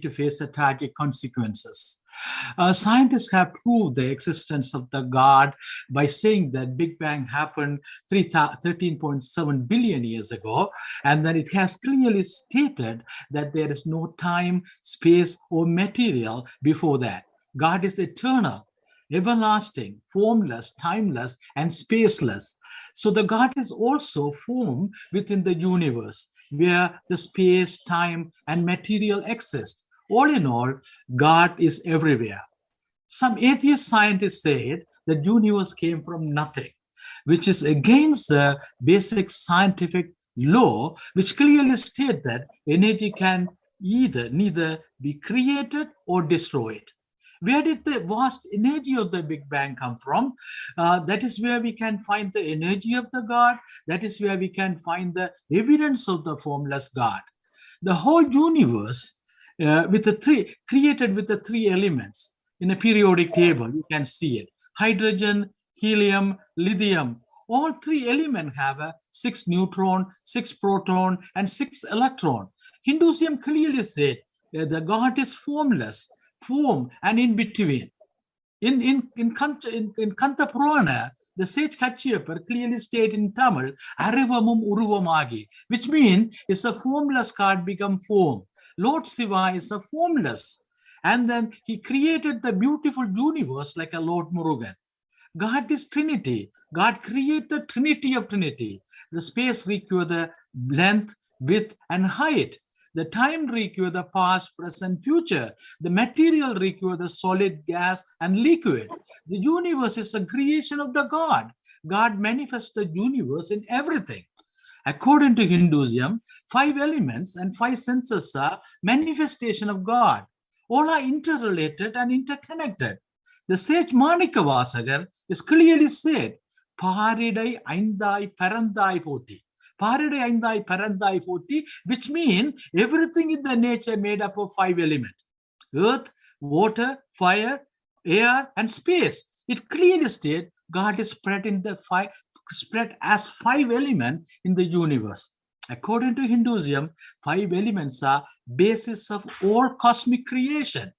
to face the tragic consequences. Scientists have proved the existence of the God by saying that Big Bang happened 13.7 billion years ago, and then it has clearly stated that there is no time, space, or material before that. God is eternal, everlasting, formless, timeless, and spaceless. So the God is also formed within the universe, where the space, time, and material exist. All in all, God is everywhere. Some atheist scientists said the universe came from nothing, which is against the basic scientific law, which clearly states that energy can neither be created or destroyed. Where did the vast energy of the Big Bang come from? That is where we can find the energy of the God. That is where we can find the evidence of the formless God. The whole universe created with the three elements in a periodic table. You can see it: hydrogen, helium, lithium. All three elements have a 6 neutron, 6 proton, and 6 electron. Hinduism clearly said that the God is formless, form, and in between. In Kanta Purana, the sage Kachiyapar clearly stated in Tamil, Arivamum Uruvamagi, which means it's a formless God become form. Lord Shiva is a formless. And then he created the beautiful universe like a Lord Murugan. God is Trinity. God created the Trinity of Trinity. The space requires the length, width, and height. The time requires the past, present, future. The material requires the solid, gas, and liquid. The universe is a creation of the God. God manifests the universe in everything. According to Hinduism, 5 elements and 5 senses are manifestation of God. All are interrelated and interconnected. The sage Manikavasagar is clearly said, Paridai Aindai Parandai Poti. Paridai Aindai Parandai Poti, which means everything in the nature made up of 5 elements: earth, water, fire, air, and space. It clearly states God is spread as 5 elements in the universe. According to Hinduism, 5 elements are basis of all cosmic creation.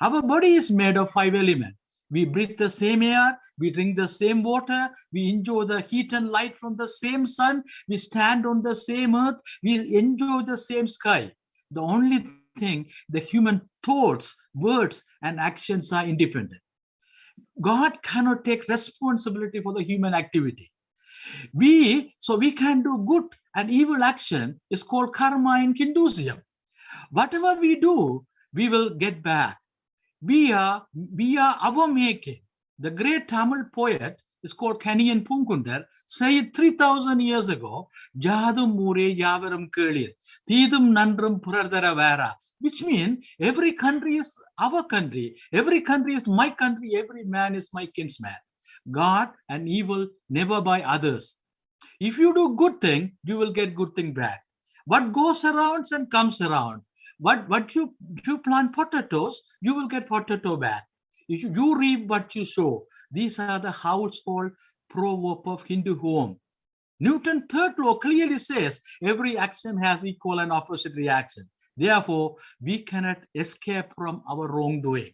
Our body is made of 5 elements. We breathe the same air, we drink the same water, we enjoy the heat and light from the same sun, we stand on the same earth, we enjoy the same sky. The only thing, the human thoughts, words, and actions are independent. God cannot take responsibility for the human activity. So we can do good and evil action is called karma in Hinduism. Whatever we do, we will get back. We are our making. The great Tamil poet is called Kaniyan Pungundar, said 3,000 years ago, Jadum Mure Yavaram Kerlir, Tidum Nandram Puradara Vara, which means every country is our country, every country is my country, every man is my kinsman. God and evil never by others. If you do good thing, you will get good thing back. What goes around and comes around. What you plant potatoes, you will get potato back. If you reap what you sow. These are the household proverb of Hindu home. Newton's third law clearly says every action has equal and opposite reaction. Therefore, we cannot escape from our wrongdoing.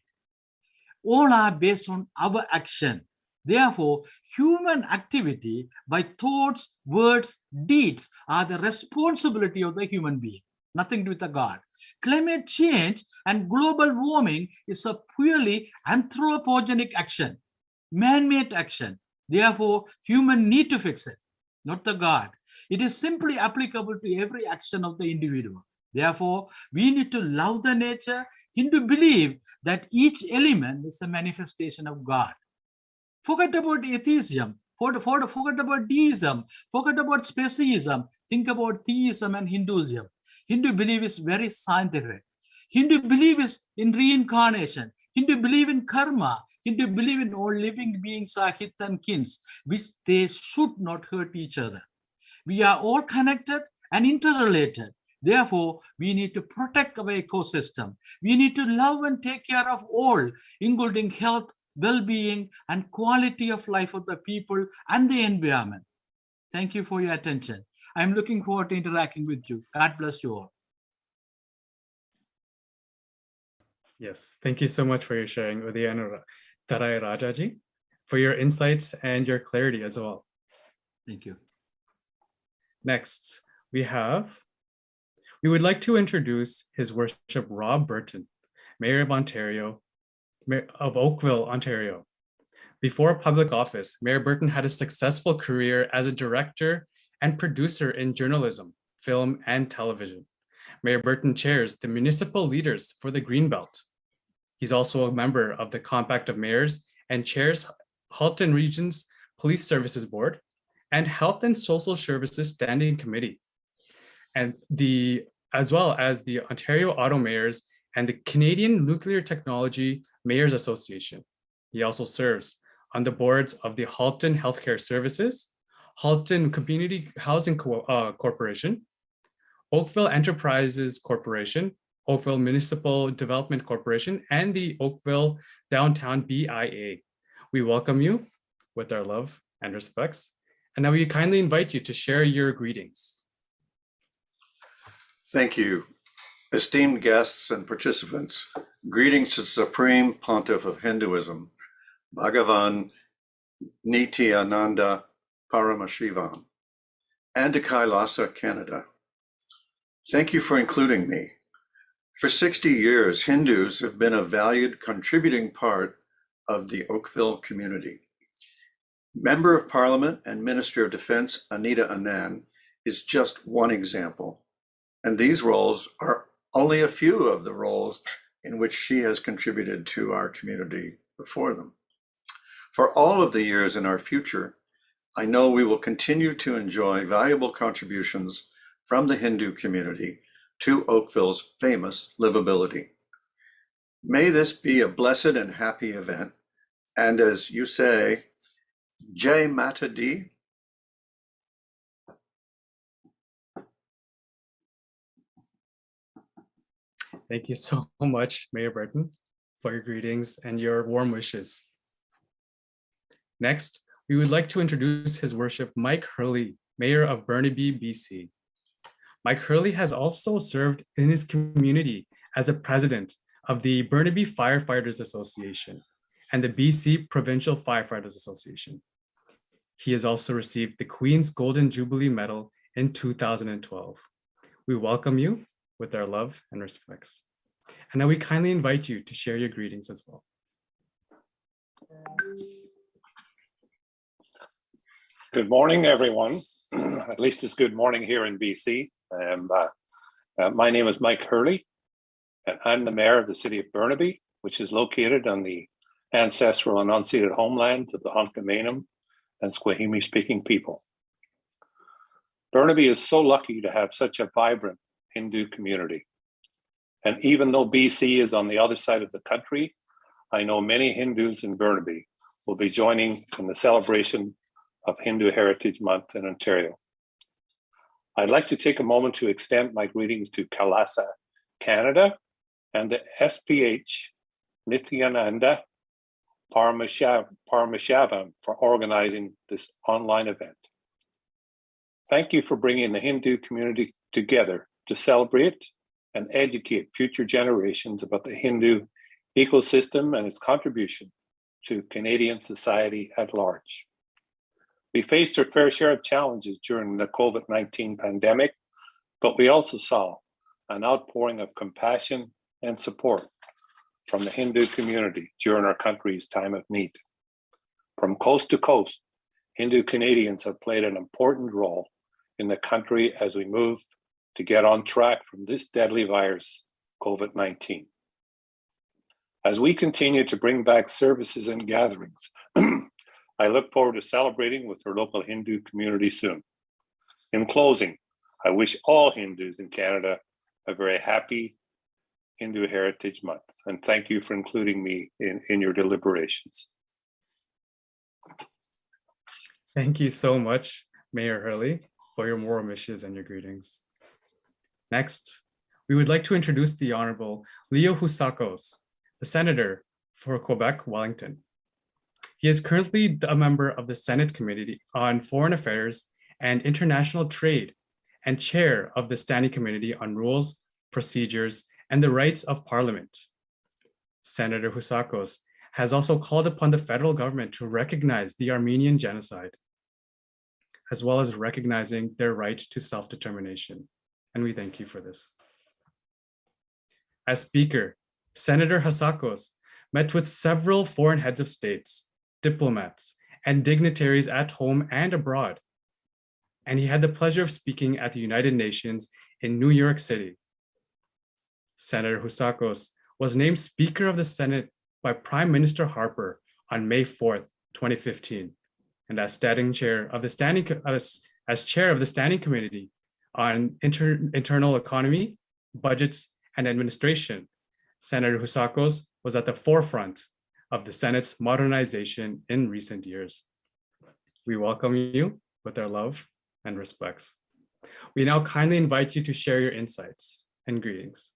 All are based on our action. Therefore, human activity by thoughts, words, deeds are the responsibility of the human being. Nothing to do with the God. Climate change and global warming is a purely anthropogenic action, man-made action. Therefore, human need to fix it, not the God. It is simply applicable to every action of the individual. Therefore, we need to love the nature, Hindu believe that each element is a manifestation of God. Forget about atheism, forget about deism, forget about speciesism, think about theism and Hinduism. Hindu belief is very scientific. Hindu belief is in reincarnation. Hindu believe in karma. Hindu believe in all living beings are hith and kins, which they should not hurt each other. We are all connected and interrelated. Therefore, we need to protect our ecosystem. We need to love and take care of all, including health, well-being, and quality of life of the people and the environment. Thank you for your attention. I'm looking forward to interacting with you. God bless you all. Yes, thank you so much for your sharing, Uday and Tarai Rajaji, for your insights and your clarity as well. Thank you. Next, we would like to introduce His Worship Rob Burton, Mayor of Ontario, of Oakville, Ontario. Before public office, Mayor Burton had a successful career as a director and producer in journalism, film, and television. Mayor Burton chairs the municipal leaders for the Greenbelt. He's also a member of the Compact of Mayors and chairs Halton Region's Police Services Board and Health and Social Services Standing Committee, and as well as the Ontario Auto Mayors and the Canadian Nuclear Technology Mayors Association. He also serves on the boards of the Halton Healthcare Services, Halton Community Housing Corporation, Oakville Enterprises Corporation, Oakville Municipal Development Corporation, and the Oakville Downtown BIA. We welcome you with our love and respects. And now we kindly invite you to share your greetings. Thank you. Esteemed guests and participants, greetings to the Supreme Pontiff of Hinduism, Bhagavan Nityananda Paramashivam, and to KAILASA, Canada. Thank you for including me. For 60 years, Hindus have been a valued contributing part of the Oakville community. Member of Parliament and Minister of Defense Anita Anand is just one example. And these roles are only a few of the roles in which she has contributed to our community before them. For all of the years in our future, I know we will continue to enjoy valuable contributions from the Hindu community to Oakville's famous livability. May this be a blessed and happy event. And as you say, Jai Mata Di. Thank you so much, Mayor Burton, for your greetings and your warm wishes. Next, we would like to introduce His Worship Mike Hurley, Mayor of Burnaby, BC. Mike Hurley has also served in his community as a president of the Burnaby Firefighters Association and the BC Provincial Firefighters Association. He has also received the Queen's Golden Jubilee Medal in 2012. We welcome you with our love and respects. And now we kindly invite you to share your greetings as well. Good morning, everyone. At least it's good morning here in BC. My name is Mike Hurley, and I'm the mayor of the city of Burnaby, which is located on the ancestral and unceded homelands of the Hunkaminam and Squamish-speaking people. Burnaby is so lucky to have such a vibrant Hindu community. And even though BC is on the other side of the country, I know many Hindus in Burnaby will be joining in the celebration of Hindu Heritage Month in Ontario. I'd like to take a moment to extend my greetings to KAILASA, Canada, and the SPH Nityananda Paramashivam for organizing this online event. Thank you for bringing the Hindu community together to celebrate and educate future generations about the Hindu ecosystem and its contribution to Canadian society at large. We faced our fair share of challenges during the COVID-19 pandemic, but we also saw an outpouring of compassion and support from the Hindu community during our country's time of need. From coast to coast, Hindu Canadians have played an important role in the country as we move to get on track from this deadly virus, COVID-19. As we continue to bring back services and gatherings, I look forward to celebrating with our local Hindu community soon. In closing, I wish all Hindus in Canada a very happy Hindu Heritage Month, and thank you for including me in your deliberations. Thank you so much, Mayor Hurley, for your warm wishes and your greetings. Next, we would like to introduce the Honorable Leo Housakos, the Senator for Quebec-Wellington. He is currently a member of the Senate Committee on Foreign Affairs and International Trade and chair of the Standing Committee on Rules, Procedures, and the Rights of Parliament. Senator Husakos has also called upon the federal government to recognize the Armenian genocide, as well as recognizing their right to self-determination. And we thank you for this. As Speaker, Senator Husakos met with several foreign heads of states, diplomats, and dignitaries at home and abroad. And he had the pleasure of speaking at the United Nations in New York City. Senator Husakos was named Speaker of the Senate by Prime Minister Harper on May 4th, 2015, and as chair of the Standing Committee on Internal Economy, Budgets, and Administration, Senator Husakos was at the forefront of the Senate's modernization in recent years. We welcome you with our love and respects. We now kindly invite you to share your insights and greetings.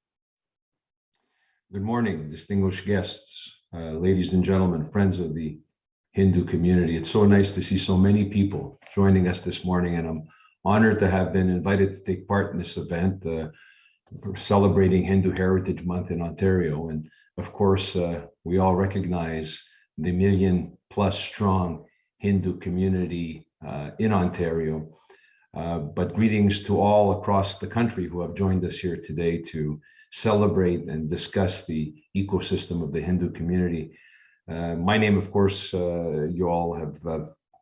Good morning, distinguished guests, ladies and gentlemen, friends of the Hindu community. It's so nice to see so many people joining us this morning, and I'm honored to have been invited to take part in this event, celebrating Hindu Heritage Month in Ontario. And of course, we all recognize the million-plus strong Hindu community in Ontario. But greetings to all across the country who have joined us here today to celebrate and discuss the ecosystem of the Hindu community. My name, of course, you all have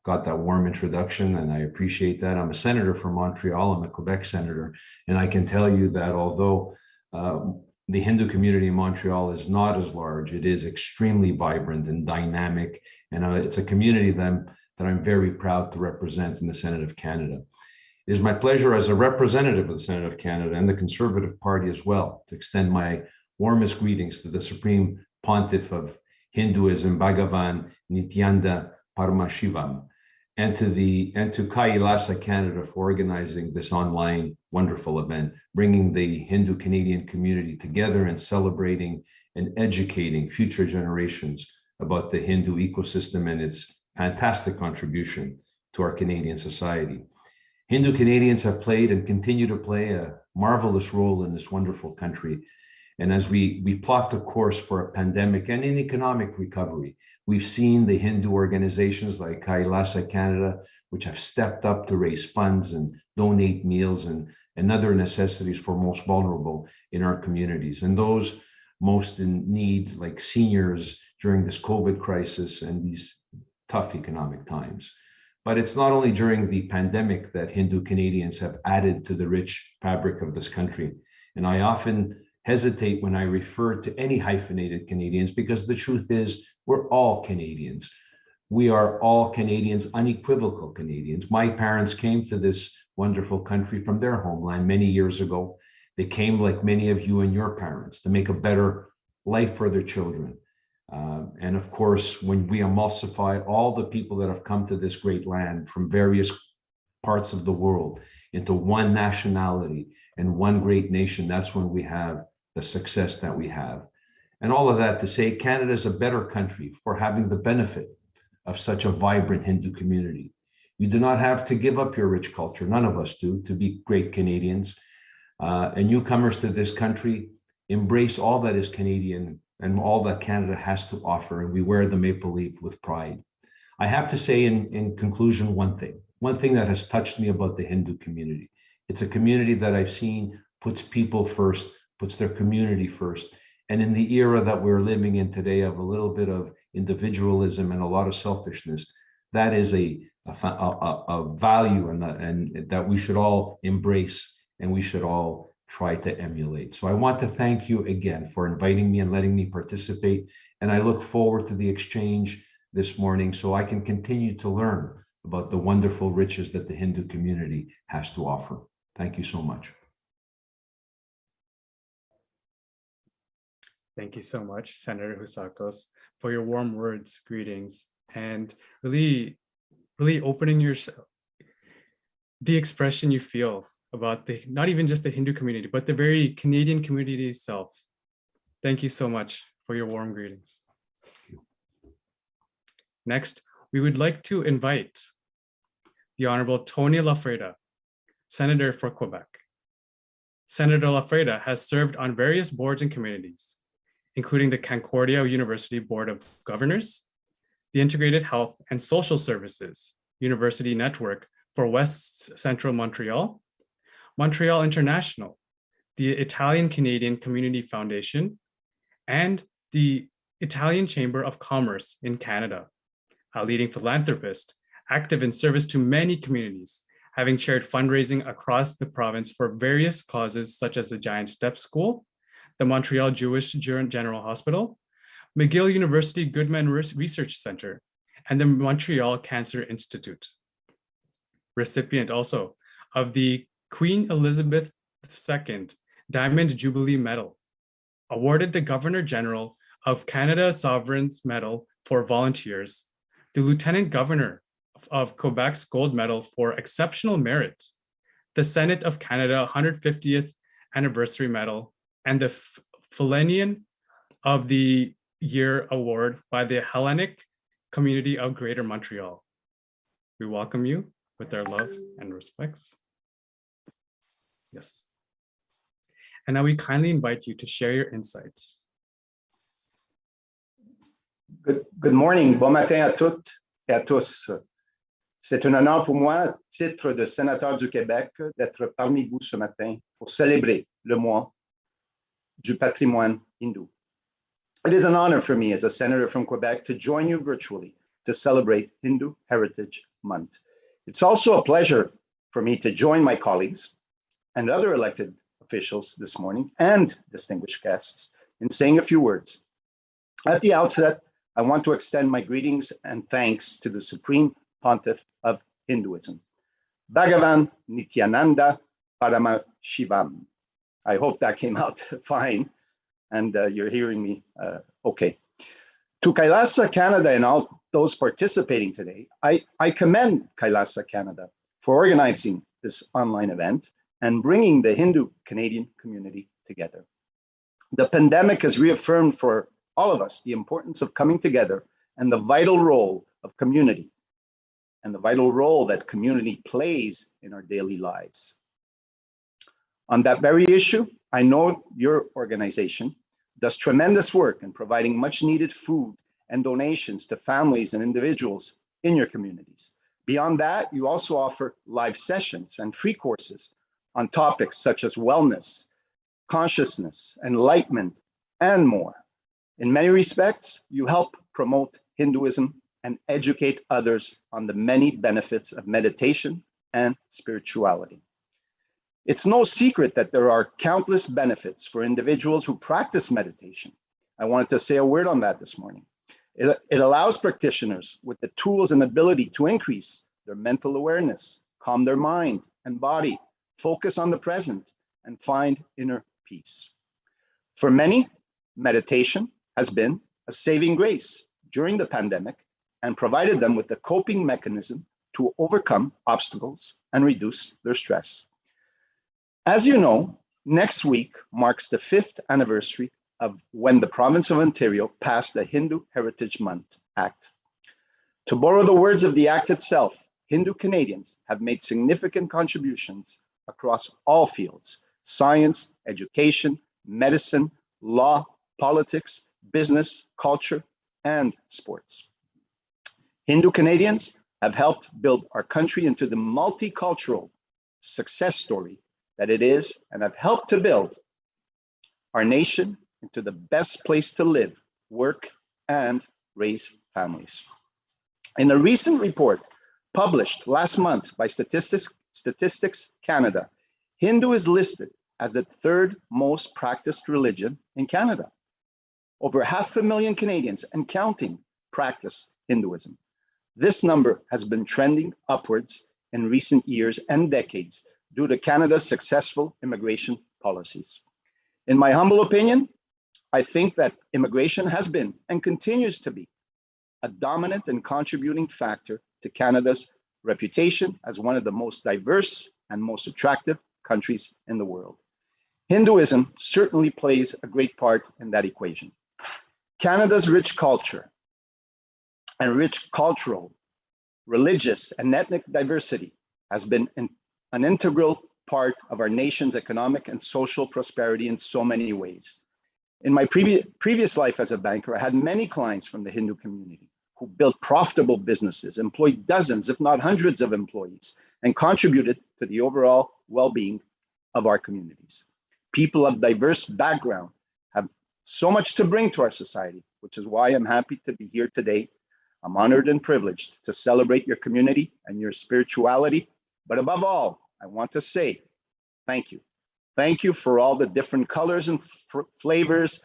got that warm introduction, and I appreciate that. I'm a senator from Montreal. I'm a Quebec senator, and I can tell you that although the Hindu community in Montreal is not as large, it is extremely vibrant and dynamic, and it's a community that I'm very proud to represent in the Senate of Canada. It is my pleasure as a representative of the Senate of Canada and the Conservative Party as well to extend my warmest greetings to the Supreme Pontiff of Hinduism, Bhagavan Nityananda Paramashivam, and to KAILASA Canada for organizing this online wonderful event, bringing the Hindu Canadian community together and celebrating and educating future generations about the Hindu ecosystem and its fantastic contribution to our Canadian society. Hindu Canadians have played and continue to play a marvelous role in this wonderful country. And as we plot the course for a pandemic and an economic recovery, we've seen the Hindu organizations like KAILASA Canada, which have stepped up to raise funds and donate meals and other necessities for most vulnerable in our communities. And those most in need, like seniors during this COVID crisis and these tough economic times. But it's not only during the pandemic that Hindu Canadians have added to the rich fabric of this country. And I often hesitate when I refer to any hyphenated Canadians, because the truth is we're all Canadians. We are all Canadians, unequivocal Canadians. My parents came to this wonderful country from their homeland many years ago. They came, like many of you and your parents, to make a better life for their children. And of course, when we emulsify all the people that have come to this great land from various parts of the world into one nationality and one great nation, that's when we have the success that we have. And all of that to say, Canada is a better country for having the benefit of such a vibrant Hindu community. You do not have to give up your rich culture, none of us do, to be great Canadians. And newcomers to this country embrace all that is Canadian and all that Canada has to offer, and we wear the maple leaf with pride. I have to say in conclusion one thing that has touched me about the Hindu community. It's a community that I've seen puts people first, puts their community first. And in the era that we're living in today of a little bit of individualism and a lot of selfishness, that is a value and that we should all embrace and we should all try to emulate. So I want to thank you again for inviting me and letting me participate. And I look forward to the exchange this morning so I can continue to learn about the wonderful riches that the Hindu community has to offer. Thank you so much. Thank you so much, Senator Husakos, for your warm words, greetings, and really opening the expression you feel about not even just the Hindu community, but the very Canadian community itself. Thank you so much for your warm greetings. Next, we would like to invite the Honorable Tony Lafreda, Senator for Quebec. Senator Lafreda has served on various boards and committees. including the Concordia University Board of Governors, the Integrated Health and Social Services University Network for West Central Montreal, Montreal International, the Italian-Canadian Community Foundation, and the Italian Chamber of Commerce in Canada, a leading philanthropist active in service to many communities, having chaired fundraising across the province for various causes such as the Giant Step School, the Montreal Jewish General Hospital, McGill University Goodman Research Center, and the Montreal Cancer Institute. Recipient also of the Queen Elizabeth II Diamond Jubilee Medal, awarded the Governor General of Canada Sovereign's Medal for Volunteers, the Lieutenant Governor of Quebec's Gold Medal for Exceptional Merit, the Senate of Canada 150th Anniversary Medal, and the Felonian of the Year Award by the Hellenic Community of Greater Montreal. We welcome you with our love and respects. Yes. And now we kindly invite you to share your insights. Good morning, bon matin à toutes et à tous. C'est un honneur pour moi, à titre de sénateur du Québec, d'être parmi vous ce matin pour célébrer le mois du patrimoine hindou. It is an honor for me as a senator from Quebec to join you virtually to celebrate Hindu Heritage Month. It's also a pleasure for me to join my colleagues and other elected officials this morning and distinguished guests in saying a few words. At the outset, I want to extend my greetings and thanks to the Supreme Pontiff of Hinduism, Bhagavan Nityananda Paramashivam. I hope that came out fine and you're hearing me okay. To KAILASA Canada and all those participating today, I commend KAILASA Canada for organizing this online event and bringing the Hindu Canadian community together. The pandemic has reaffirmed for all of us the importance of coming together and the vital role of community and the vital role that community plays in our daily lives. On that very issue, I know your organization does tremendous work in providing much needed food and donations to families and individuals in your communities. Beyond that, you also offer live sessions and free courses on topics such as wellness, consciousness, enlightenment, and more. In many respects, you help promote Hinduism and educate others on the many benefits of meditation and spirituality. It's no secret that there are countless benefits for individuals who practice meditation. I wanted to say a word on that this morning. It allows practitioners with the tools and ability to increase their mental awareness, calm their mind and body, focus on the present, and find inner peace. For many, meditation has been a saving grace during the pandemic and provided them with the coping mechanism to overcome obstacles and reduce their stress. As you know, next week marks the 5th anniversary of when the province of Ontario passed the Hindu Heritage Month Act. To borrow the words of the act itself, Hindu Canadians have made significant contributions across all fields: science, education, medicine, law, politics, business, culture, and sports. Hindu Canadians have helped build our country into the multicultural success story that it is, and have helped to build our nation into the best place to live, work, and raise families. In a recent report published last month by Statistics Canada, Hindu is listed as the 3rd most practiced religion in Canada. Over 500,000 Canadians and counting practice Hinduism. This number has been trending upwards in recent years and decades due to Canada's successful immigration policies. In my humble opinion, I think that immigration has been and continues to be a dominant and contributing factor to Canada's reputation as one of the most diverse and most attractive countries in the world. Hinduism certainly plays a great part in that equation. Canada's rich culture and rich cultural, religious, and ethnic diversity has been an integral part of our nation's economic and social prosperity in so many ways. In my previous life as a banker, I had many clients from the Hindu community who built profitable businesses, employed dozens, if not hundreds of employees, and contributed to the overall well-being of our communities. People of diverse background have so much to bring to our society, which is why I'm happy to be here today. I'm honored and privileged to celebrate your community and your spirituality. But above all, I want to say thank you. Thank you for all the different colors and flavors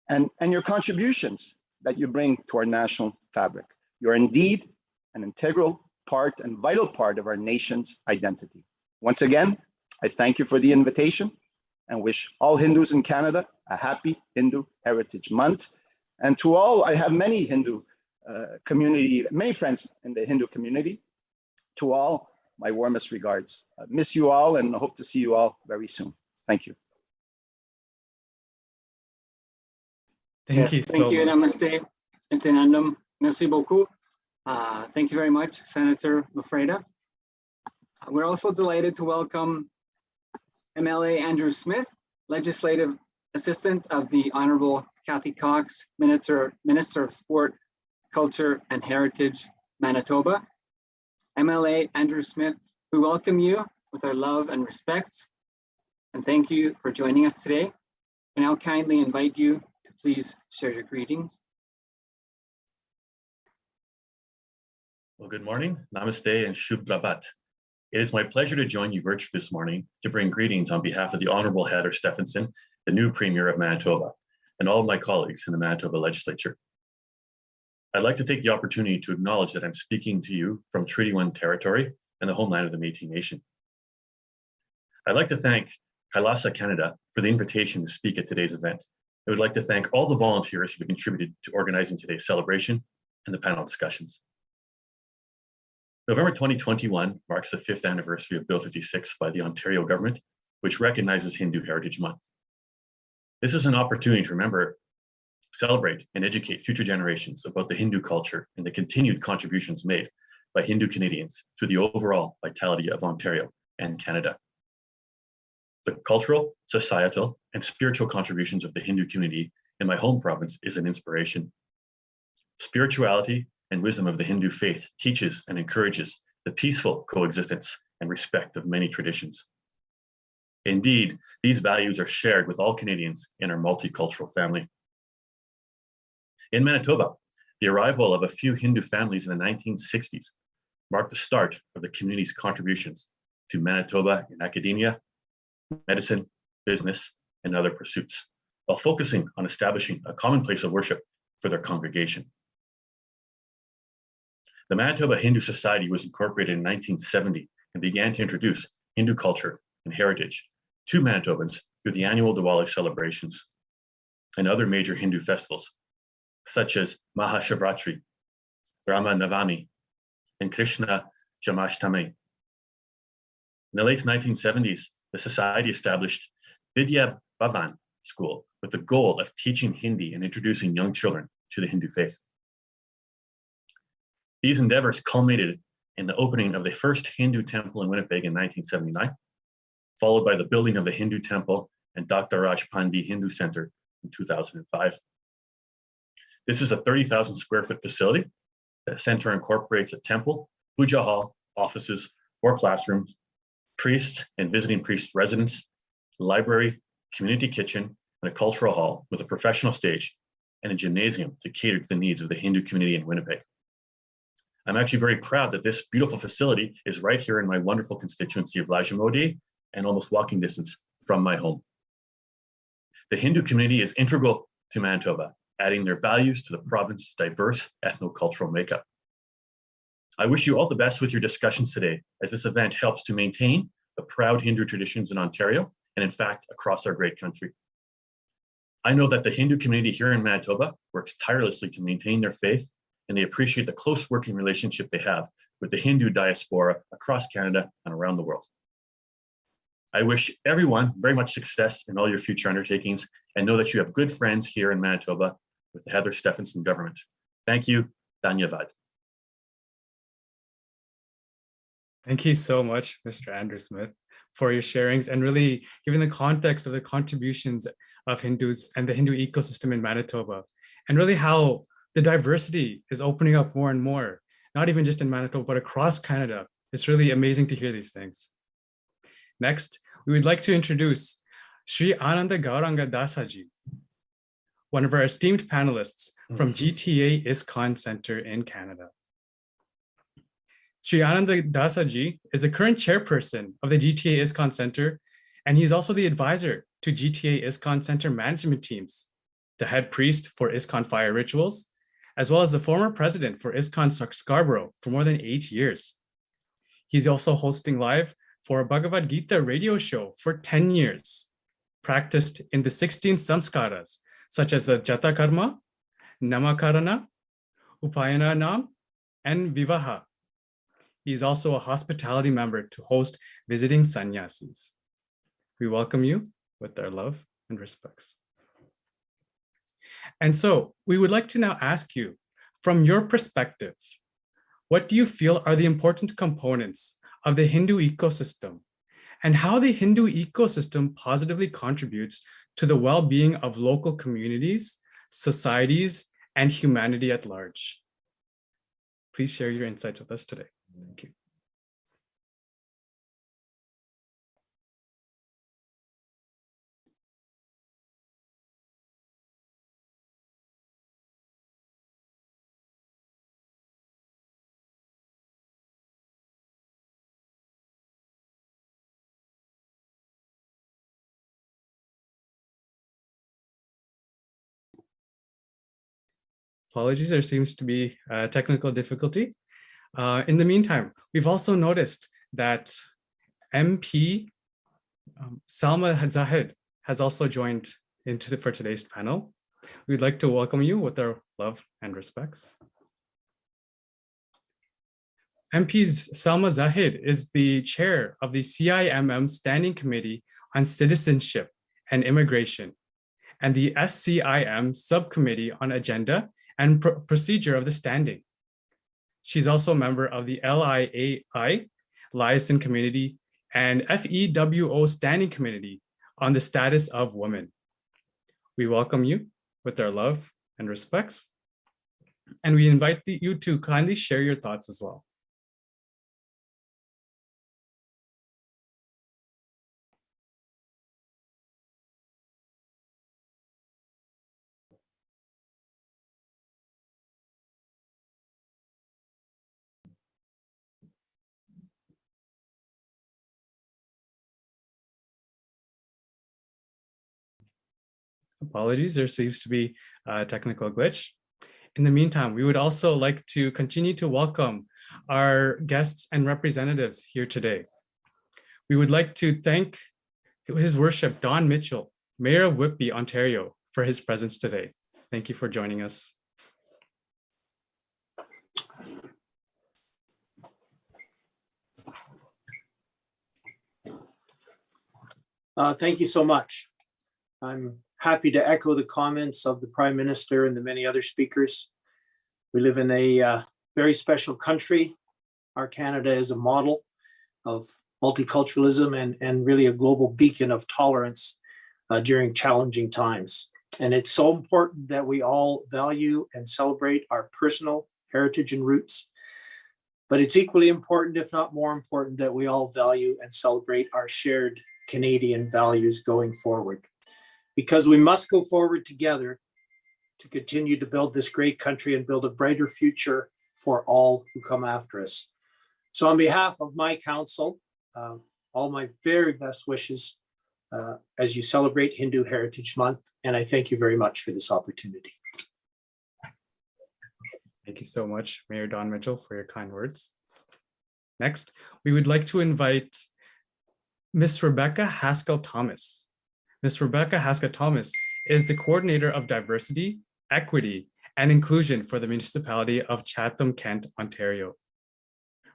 and your contributions that you bring to our national fabric. You're indeed an integral part and vital part of our nation's identity. Once again, I thank you for the invitation and wish all Hindus in Canada a happy Hindu Heritage Month. And to all, I have many Hindu community, many friends in the Hindu community. To all, my warmest regards. Miss you all and hope to see you all very soon. Thank you. Thank you Thank so you. much. Namaste. Entenandum. Merci beaucoup. Thank you very much, Senator Lafreda. We're also delighted to welcome MLA Andrew Smith, Legislative Assistant of the Honorable Kathy Cox, Minister of Sport, Culture and Heritage, Manitoba. MLA Andrew Smith, we welcome you with our love and respect, and thank you for joining us today. I now kindly invite you to please share your greetings. Well, good morning, namaste, and shub prabat. It is my pleasure to join you virtually this morning to bring greetings on behalf of the Honorable Heather Stephenson, the new Premier of Manitoba, and all of my colleagues in the Manitoba Legislature. I'd like to take the opportunity to acknowledge that I'm speaking to you from Treaty 1 territory and the homeland of the Métis Nation. I'd like to thank KAILASA Canada for the invitation to speak at today's event. I would like to thank all the volunteers who have contributed to organizing today's celebration and the panel discussions. November 2021 marks the 5th anniversary of Bill 56 by the Ontario government, which recognizes Hindu Heritage Month. This is an opportunity to remember, celebrate, and educate future generations about the Hindu culture and the continued contributions made by Hindu Canadians to the overall vitality of Ontario and Canada. The cultural, societal, and spiritual contributions of the Hindu community in my home province is an inspiration. Spirituality and wisdom of the Hindu faith teaches and encourages the peaceful coexistence and respect of many traditions. Indeed, these values are shared with all Canadians in our multicultural family. In Manitoba, the arrival of a few Hindu families in the 1960s marked the start of the community's contributions to Manitoba in academia, medicine, business, and other pursuits, while focusing on establishing a common place of worship for their congregation. The Manitoba Hindu Society was incorporated in 1970 and began to introduce Hindu culture and heritage to Manitobans through the annual Diwali celebrations and other major Hindu festivals, such as Mahashivratri, Rama Navami, and Krishna Jamashtami. In the late 1970s, the Society established Vidya Bhavan School with the goal of teaching Hindi and introducing young children to the Hindu faith. These endeavors culminated in the opening of the first Hindu temple in Winnipeg in 1979, followed by the building of the Hindu temple and Dr. Raj Pandey Hindu Center in 2005. This is a 30,000 square foot facility. The center incorporates a temple, puja hall, offices, 4 classrooms, priests and visiting priest residence, library, community kitchen, and a cultural hall with a professional stage and a gymnasium to cater to the needs of the Hindu community in Winnipeg. I'm actually very proud that this beautiful facility is right here in my wonderful constituency of Lajimodi and almost walking distance from my home. The Hindu community is integral to Manitoba, adding their values to the province's diverse ethno-cultural makeup. I wish you all the best with your discussions today, as this event helps to maintain the proud Hindu traditions in Ontario and in fact, across our great country. I know that the Hindu community here in Manitoba works tirelessly to maintain their faith, and they appreciate the close working relationship they have with the Hindu diaspora across Canada and around the world. I wish everyone very much success in all your future undertakings, and know that you have good friends here in Manitoba with the Heather Stephenson government. Thank you, Dhanyavad. Thank you so much, Mr. Andrew Smith, for your sharings and really giving the context of the contributions of Hindus and the Hindu ecosystem in Manitoba, and really how the diversity is opening up more and more, not even just in Manitoba, but across Canada. It's really amazing to hear these things. Next, we would like to introduce Sri Ananda Gauranga Dasaji, one of our esteemed panelists from GTA ISKCON Center in Canada. Sri Ananda Dasaji is the current chairperson of the GTA ISKCON Center, and he's also the advisor to GTA ISKCON Center management teams, the head priest for ISKCON Fire Rituals, as well as the former president for ISKCON Scarborough for more than 8 years. He's also hosting live for a Bhagavad Gita radio show for 10 years, practiced in the 16 samskaras, such as the Jata Karma, Namakarana, Upayana Nam, and Vivaha. He's also a hospitality member to host visiting sannyasis. We welcome you with our love and respects. And so we would like to now ask you, from your perspective, what do you feel are the important components of the Hindu ecosystem, and how the Hindu ecosystem positively contributes to the well-being of local communities, societies, and humanity at large? Please share your insights with us today. Thank you. Apologies, there seems to be a technical difficulty. In the meantime, we've also noticed that MP Salma Zahid has also joined for today's panel. We'd like to welcome you with our love and respects. MP's Salma Zahid is the chair of the CIMM Standing Committee on Citizenship and Immigration and the SCIM Subcommittee on Agenda and Procedure of the Standing. She's also a member of the LIAI, Liaison Committee, and FEWO Standing Committee on the Status of Women. We welcome you with our love and respects, and we invite you to kindly share your thoughts as well. Apologies, there seems to be a technical glitch. In the meantime, we would also like to continue to welcome our guests and representatives here today. We would like to thank His Worship Don Mitchell, Mayor of Whitby, Ontario, for his presence today. Thank you for joining us. Thank you so much. I'm happy to echo the comments of the Prime Minister and the many other speakers. We live in a very special country. Our Canada is a model of multiculturalism and really a global beacon of tolerance during challenging times. And it's so important that we all value and celebrate our personal heritage and roots. But it's equally important, if not more important, that we all value and celebrate our shared Canadian values going forward. Because we must go forward together to continue to build this great country and build a brighter future for all who come after us. So on behalf of my council, all my very best wishes as you celebrate Hindu Heritage Month, and I thank you very much for this opportunity. Thank you so much, Mayor Don Mitchell, for your kind words. Next, we would like to invite Ms. Rebecca Haskell-Thomas. Ms. Rebecca Haskell-Thomas is the Coordinator of Diversity, Equity, and Inclusion for the Municipality of Chatham-Kent, Ontario.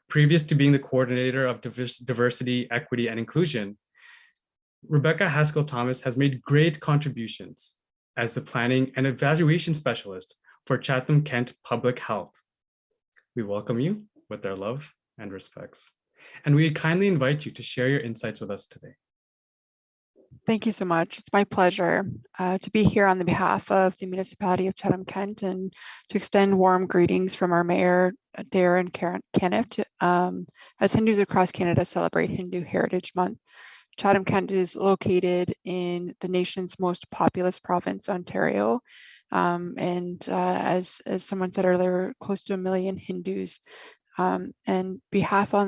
Previous to being the Coordinator of Diversity, Equity, and Inclusion, Rebecca Haskell-Thomas has made great contributions as the Planning and Evaluation Specialist for Chatham-Kent Public Health. We welcome you with our love and respects, and we kindly invite you to share your insights with us today. Thank you so much. It's my pleasure to be here on the behalf of the municipality of Chatham-Kent and to extend warm greetings from our mayor, Darren Kennett, as Hindus across Canada celebrate Hindu Heritage Month. Chatham-Kent is located in the nation's most populous province, Ontario. As someone said earlier, close to 1 million Hindus. And on behalf of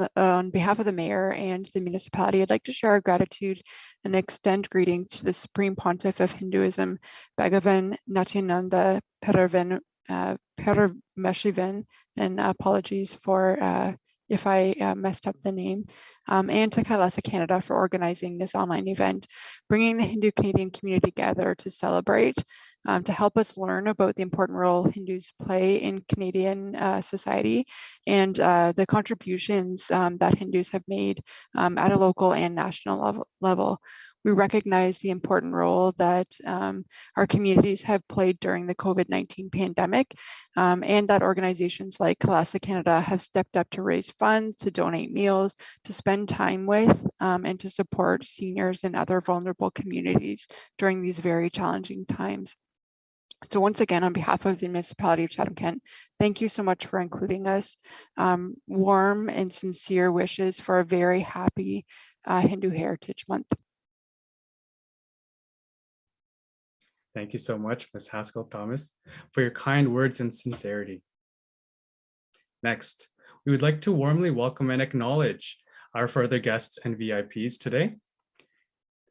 the mayor and the municipality, I'd like to share our gratitude and extend greetings to the Supreme Pontiff of Hinduism, Bhagavan Nityananda Parameshivan, and apologies for if I messed up the name, and to KAILASA Canada for organizing this online event, bringing the Hindu Canadian community together to celebrate, to help us learn about the important role Hindus play in Canadian society and the contributions that Hindus have made at a local and national level. We recognize the important role that our communities have played during the COVID-19 pandemic, and that organizations like KAILASA Canada have stepped up to raise funds, to donate meals, to spend time with, and to support seniors and other vulnerable communities during these very challenging times. So once again, on behalf of the municipality of Chatham-Kent, thank you so much for including us. Warm and sincere wishes for a very happy Hindu Heritage Month. Thank you so much, Ms. Haskell Thomas, for your kind words and sincerity. Next, we would like to warmly welcome and acknowledge our further guests and VIPs today.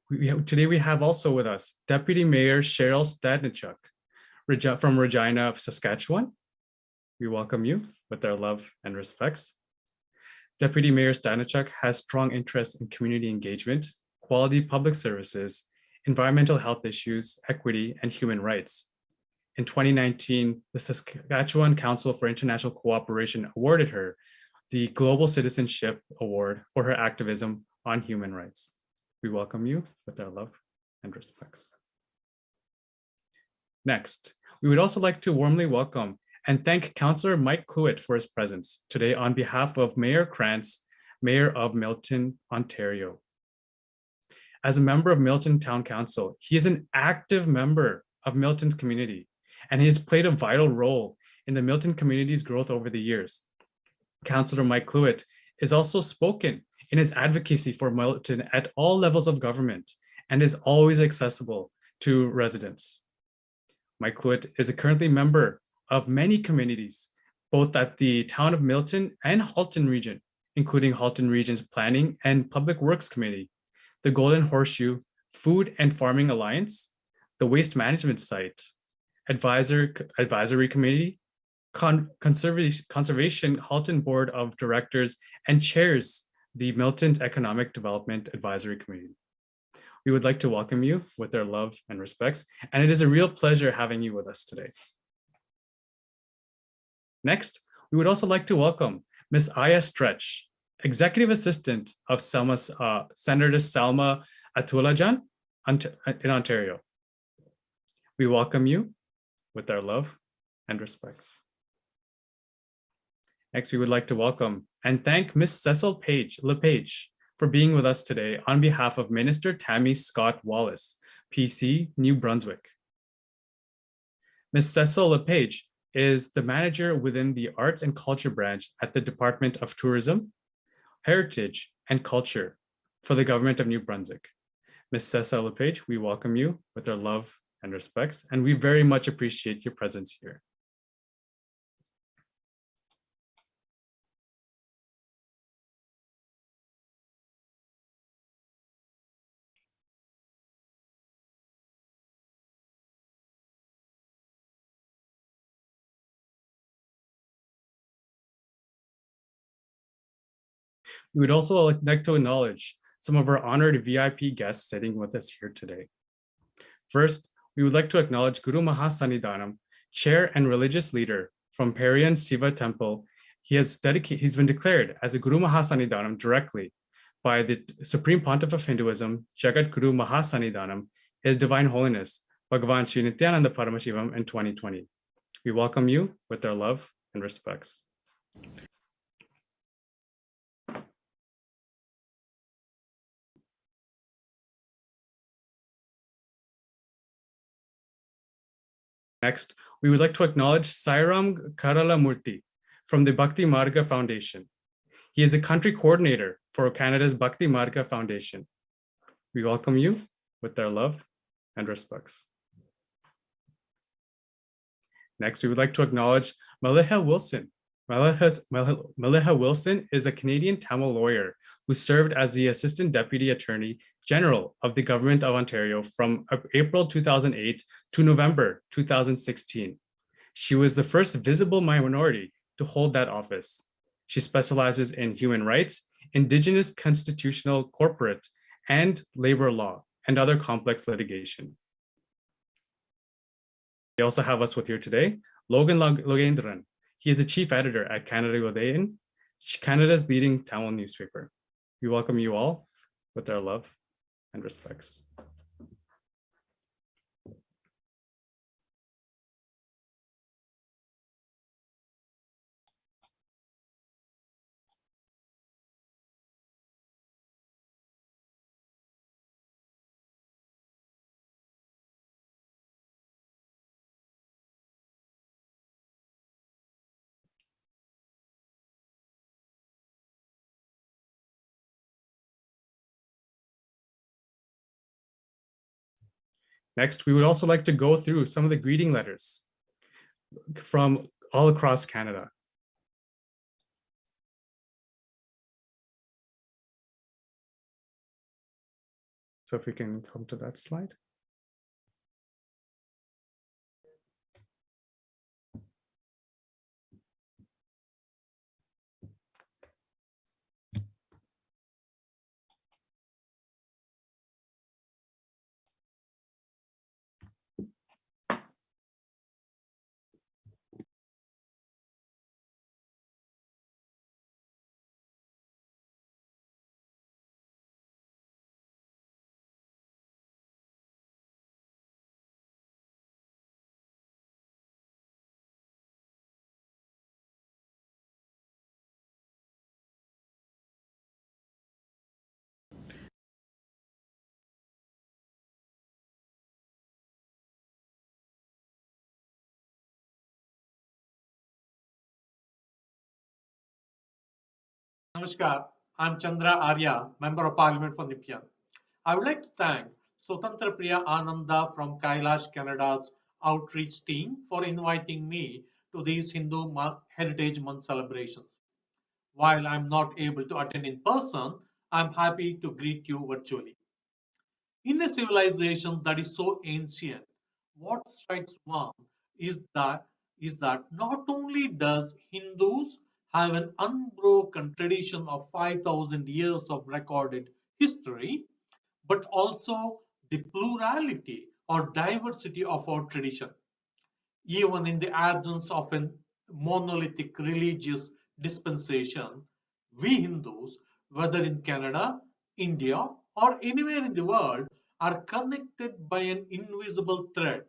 Today we have also with us Deputy Mayor Cheryl Stadnichuk from Regina, Saskatchewan. We welcome you with our love and respects. Deputy Mayor Stadnichuk has strong interest in community engagement, quality public services, environmental health issues, equity, and human rights. In 2019, the Saskatchewan Council for International Cooperation awarded her the Global Citizenship Award for her activism on human rights. We welcome you with our love and respects. Next, we would also like to warmly welcome and thank Councillor Mike Cluett for his presence today on behalf of Mayor Krantz, Mayor of Milton, Ontario. As a member of Milton Town Council, he is an active member of Milton's community, and he has played a vital role in the Milton community's growth over the years. Councillor Mike Cluett is also spoken in his advocacy for Milton at all levels of government and is always accessible to residents. Mike Cluett is a currently member of many communities, both at the town of Milton and Halton region, including Halton Region's Planning and Public Works Committee, the Golden Horseshoe Food and Farming Alliance, the Waste Management Site, Advisory Committee, Conservation Halton Board of Directors, and chairs the Milton's Economic Development Advisory Committee. We would like to welcome you with our love and respects, and it is a real pleasure having you with us today. Next, we would also like to welcome Ms. Aya Stretch, Executive Assistant of Senator Salma Atulajan in Ontario. We welcome you with our love and respects. Next, we would like to welcome and thank Ms. Cecil LePage for being with us today on behalf of Minister Tammy Scott Wallace, PC, New Brunswick. Ms. Cecil LePage is the manager within the Arts and Culture branch at the Department of Tourism, Heritage, and Culture for the Government of New Brunswick. Ms. Cecil LePage, we welcome you with our love and respects, and we very much appreciate your presence here. We would also like to acknowledge some of our honored VIP guests sitting with us here today. First, we would like to acknowledge Guru Mahasannidhanam, chair and religious leader from Parian Siva Temple. He's been declared as a Guru Mahasannidhanam directly by the Supreme Pontiff of Hinduism, Jagat Guru Mahasannidhanam, His Divine Holiness, Bhagavan Sri Nityananda Paramashivam in 2020. We welcome you with our love and respects. Next, we would like to acknowledge Sairam Karalamurthy from the Bhakti Marga Foundation. He is a country coordinator for Canada's Bhakti Marga Foundation. We welcome you with our love and respects. Next, we would like to acknowledge Maliha Wilson. Maliha Wilson is a Canadian Tamil lawyer who served as the Assistant Deputy Attorney General of the Government of Ontario from April 2008 to November 2016. She was the first visible minority to hold that office. She specializes in human rights, Indigenous constitutional, corporate, and labor law, and other complex litigation. We also have us with here today, Logan Logendran. He is the chief editor at Canada Udayan, Canada's leading Tamil newspaper. We welcome you all with our love and respects. Next, we would also like to go through some of the greeting letters from all across Canada. So if we can come to that slide. Namaskar, I'm Chandra Arya, Member of Parliament for Nepean. I would like to thank Swatantra Priya Ananda from Kailash, Canada's outreach team for inviting me to these Hindu Heritage Month celebrations. While I'm not able to attend in person, I'm happy to greet you virtually. In a civilization that is so ancient, what strikes one is that not only does Hindus have an unbroken tradition of 5,000 years of recorded history, but also the plurality or diversity of our tradition. Even in the absence of a monolithic religious dispensation, we Hindus, whether in Canada, India, or anywhere in the world, are connected by an invisible thread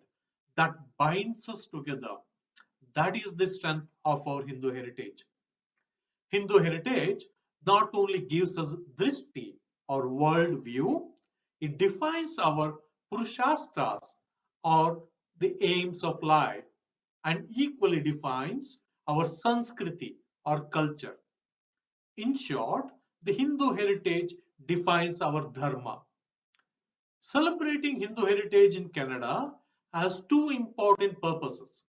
that binds us together. That is the strength of our Hindu heritage. Hindu heritage not only gives us drishti or world view, it defines our purushastras or the aims of life, and equally defines our Sanskriti or culture. In short, the Hindu heritage defines our dharma. Celebrating Hindu heritage in Canada has two important purposes.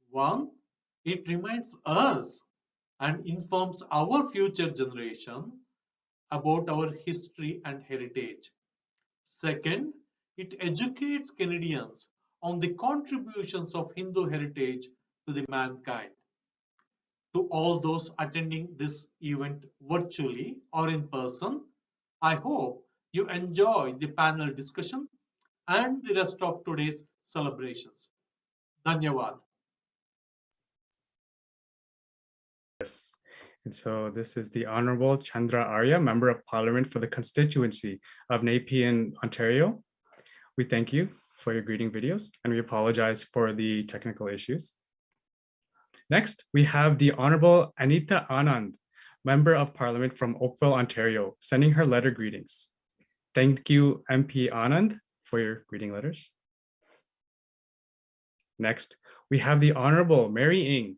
One, it reminds us and informs our future generation about our history and heritage. Second, it educates Canadians on the contributions of Hindu heritage to the mankind. To all those attending this event virtually or in person, I hope you enjoy the panel discussion and the rest of today's celebrations. Dhanyavad. Yes. And so this is the Honorable Chandra Arya, Member of Parliament for the constituency of Nepean, Ontario. We thank you for your greeting videos and we apologize for the technical issues. Next, we have the Honorable Anita Anand, Member of Parliament from Oakville, Ontario, sending her letter greetings. Thank you, MP Anand, for your greeting letters. Next, we have the Honorable Mary Ng,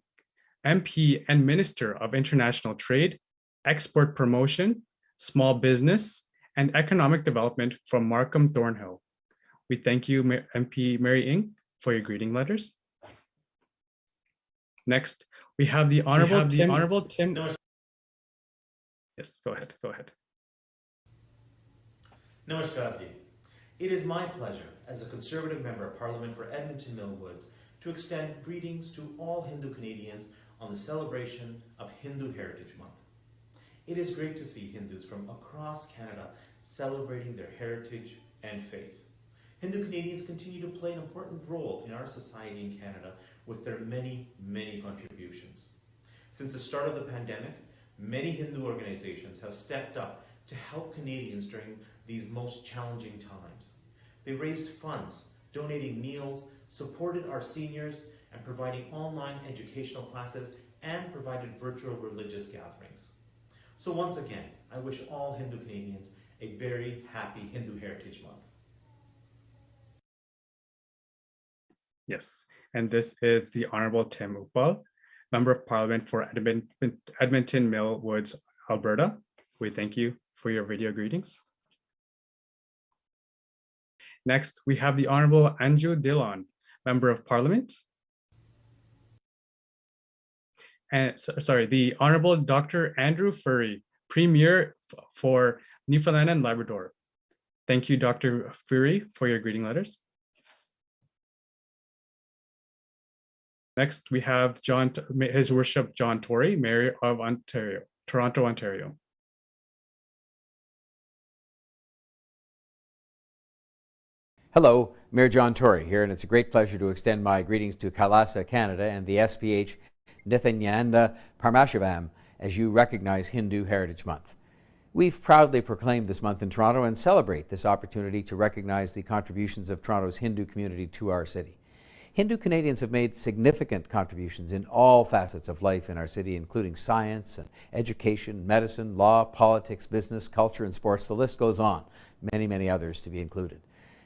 MP and Minister of International Trade, Export Promotion, Small Business, and Economic Development from Markham Thornhill. We thank you, MP Mary Ng, for your greeting letters. Next, we have the Honorable Tim. Yes, go ahead. Namaskar. It is my pleasure as a Conservative Member of Parliament for Edmonton Millwoods to extend greetings to all Hindu Canadians on the celebration of Hindu Heritage Month. It is great to see Hindus from across Canada celebrating their heritage and faith. Hindu Canadians continue to play an important role in our society in Canada with their many, many contributions. Since the start of the pandemic, many Hindu organizations have stepped up to help Canadians during these most challenging times. They raised funds, donating meals, supported our seniors, and providing online educational classes, and provided virtual religious gatherings. So once again, I wish all Hindu Canadians a very happy Hindu Heritage Month. Yes, and this is the Honorable Tim Uppal, Member of Parliament for Edmonton Millwoods, Alberta. We thank you for your video greetings. Next, we have the Honorable Anju Dillon, Member of Parliament. And the Honorable Dr. Andrew Furry, Premier for Newfoundland and Labrador. Thank you, Dr. Furry, for your greeting letters. Next, we have His Worship John Tory, Mayor of Toronto, Ontario. Hello, Mayor John Tory here, and it's a great pleasure to extend my greetings to KAILASA Canada and the SPH Nityananda Parmashivam as you recognize Hindu Heritage Month. We've proudly proclaimed this month in Toronto and celebrate this opportunity to recognize the contributions of Toronto's Hindu community to our city. Hindu Canadians have made significant contributions in all facets of life in our city, including science and education, medicine, law, politics, business, culture, and sports. The list goes on, many, many others to be included.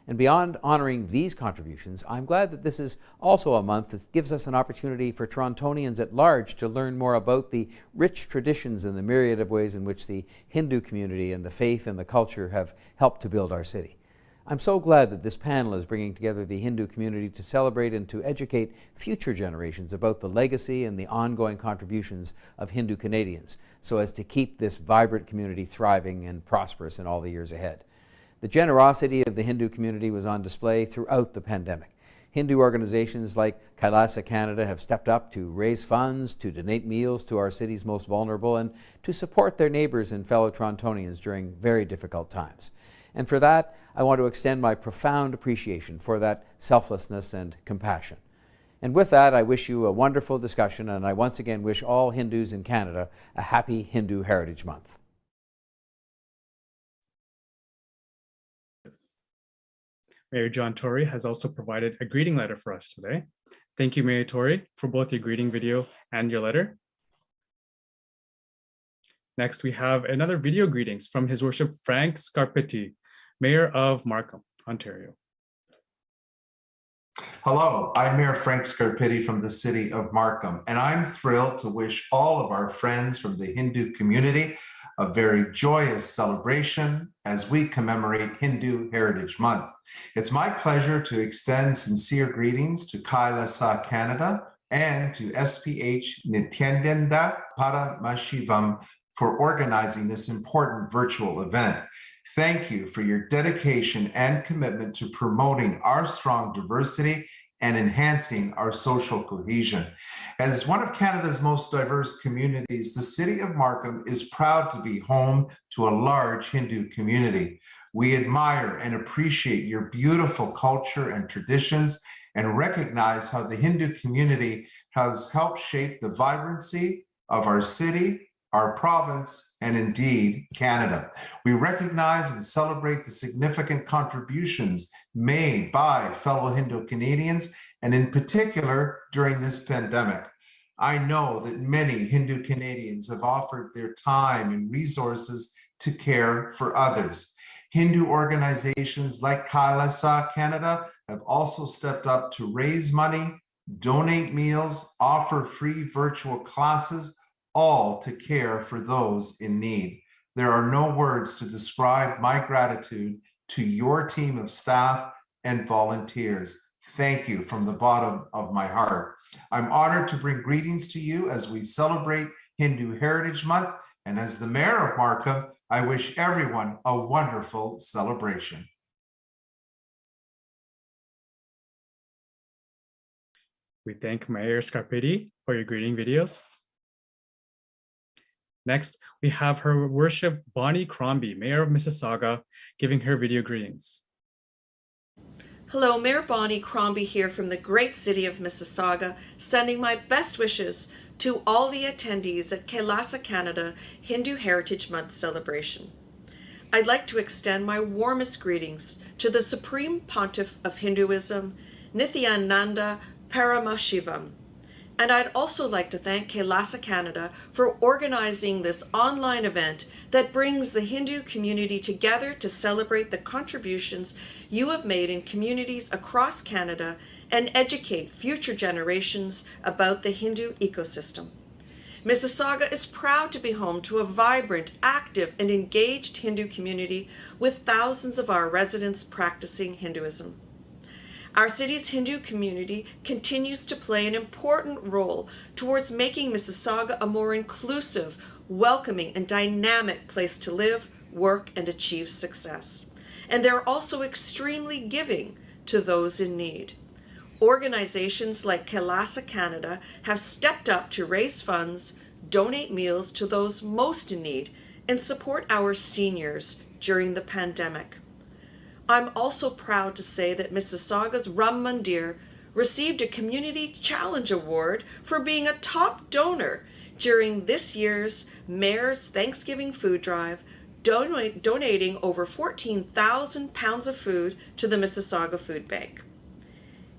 And beyond honoring these contributions, I'm glad that this is also a month that gives us an opportunity for Torontonians at large to learn more about the rich traditions and the myriad of ways in which the Hindu community and the faith and the culture have helped to build our city. I'm so glad that this panel is bringing together the Hindu community to celebrate and to educate future generations about the legacy and the ongoing contributions of Hindu Canadians, so as to keep this vibrant community thriving and prosperous in all the years ahead. The generosity of the Hindu community was on display throughout the pandemic. Hindu organizations like KAILASA Canada have stepped up to raise funds, to donate meals to our city's most vulnerable, and to support their neighbors and fellow Torontonians during very difficult times. And for that, I want to extend my profound appreciation for that selflessness and compassion. And with that, I wish you a wonderful discussion, and I once again wish all Hindus in Canada a happy Hindu Heritage Month. Mayor John Tory has also provided a greeting letter for us today. Thank you, Mayor Tory, for both your greeting video and your letter. Next, we have another video greetings from His Worship Frank Scarpetti, Mayor of Markham, Ontario. Hello, I'm Mayor Frank Scarpetti from the city of Markham, and I'm thrilled to wish all of our friends from the Hindu community a very joyous celebration as we commemorate Hindu Heritage Month. It's my pleasure to extend sincere greetings to KAILASA Canada and to SPH Nityananda Paramashivam for organizing this important virtual event. Thank you for your dedication and commitment to promoting our strong diversity and enhancing our social cohesion. As one of Canada's most diverse communities, the city of Markham is proud to be home to a large Hindu community. We admire and appreciate your beautiful culture and traditions and recognize how the Hindu community has helped shape the vibrancy of our city, our province, and indeed Canada. We recognize and celebrate the significant contributions made by fellow Hindu Canadians, and in particular during this pandemic. I know that many Hindu Canadians have offered their time and resources to care for others. Hindu organizations like KAILASA Canada have also stepped up to raise money donate meals, offer free virtual classes, all to care for those in need. There are no words to describe my gratitude to your team of staff and volunteers. Thank you from the bottom of my heart. I'm honored to bring greetings to you as we celebrate Hindu Heritage Month. And as the mayor of Markham, I wish everyone a wonderful celebration. We thank Mayor Scarpitti for your greeting videos. Next, we have Her Worship Bonnie Crombie, Mayor of Mississauga, giving her video greetings. Hello, Mayor Bonnie Crombie here from the great city of Mississauga, sending my best wishes to all the attendees at KAILASA Canada Hindu Heritage Month celebration. I'd like to extend my warmest greetings to the Supreme Pontiff of Hinduism, Nithyananda Paramashivam. And I'd also like to thank KAILASA Canada for organizing this online event that brings the Hindu community together to celebrate the contributions you have made in communities across Canada and educate future generations about the Hindu ecosystem. Mississauga is proud to be home to a vibrant, active, and engaged Hindu community with thousands of our residents practicing Hinduism. Our city's Hindu community continues to play an important role towards making Mississauga a more inclusive, welcoming, and dynamic place to live, work, and achieve success. And they're also extremely giving to those in need. Organizations like KAILASA Canada have stepped up to raise funds, donate meals to those most in need, and support our seniors during the pandemic. I'm also proud to say that Mississauga's Ram Mandir received a Community Challenge Award for being a top donor during this year's Mayor's Thanksgiving Food Drive, donating over 14,000 pounds of food to the Mississauga Food Bank.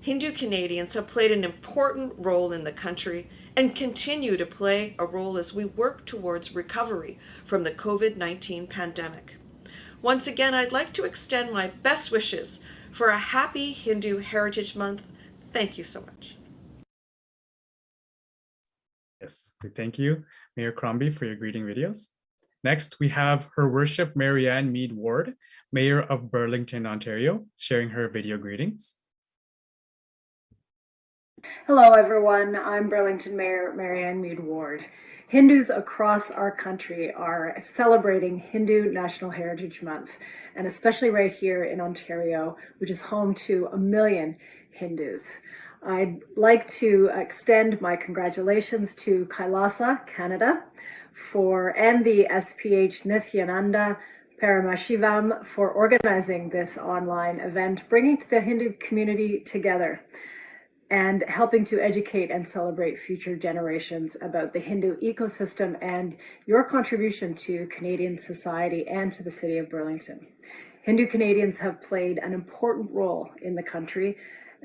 Hindu Canadians have played an important role in the country and continue to play a role as we work towards recovery from the COVID-19 pandemic. Once again, I'd like to extend my best wishes for a happy Hindu Heritage Month. Thank you so much. Yes, we thank you, Mayor Crombie, for your greeting videos. Next, we have Her Worship Marianne Mead Ward, Mayor of Burlington, Ontario, sharing her video greetings. Hello, everyone. I'm Burlington Mayor Marianne Mead Ward. Hindus across our country are celebrating Hindu National Heritage Month, and especially right here in Ontario, which is home to 1 million Hindus. I'd like to extend my congratulations to KAILASA Canada and the SPH Nithyananda Paramashivam for organizing this online event, bringing the Hindu community together and helping to educate and celebrate future generations about the Hindu ecosystem and your contribution to Canadian society and to the city of Burlington. Hindu Canadians have played an important role in the country,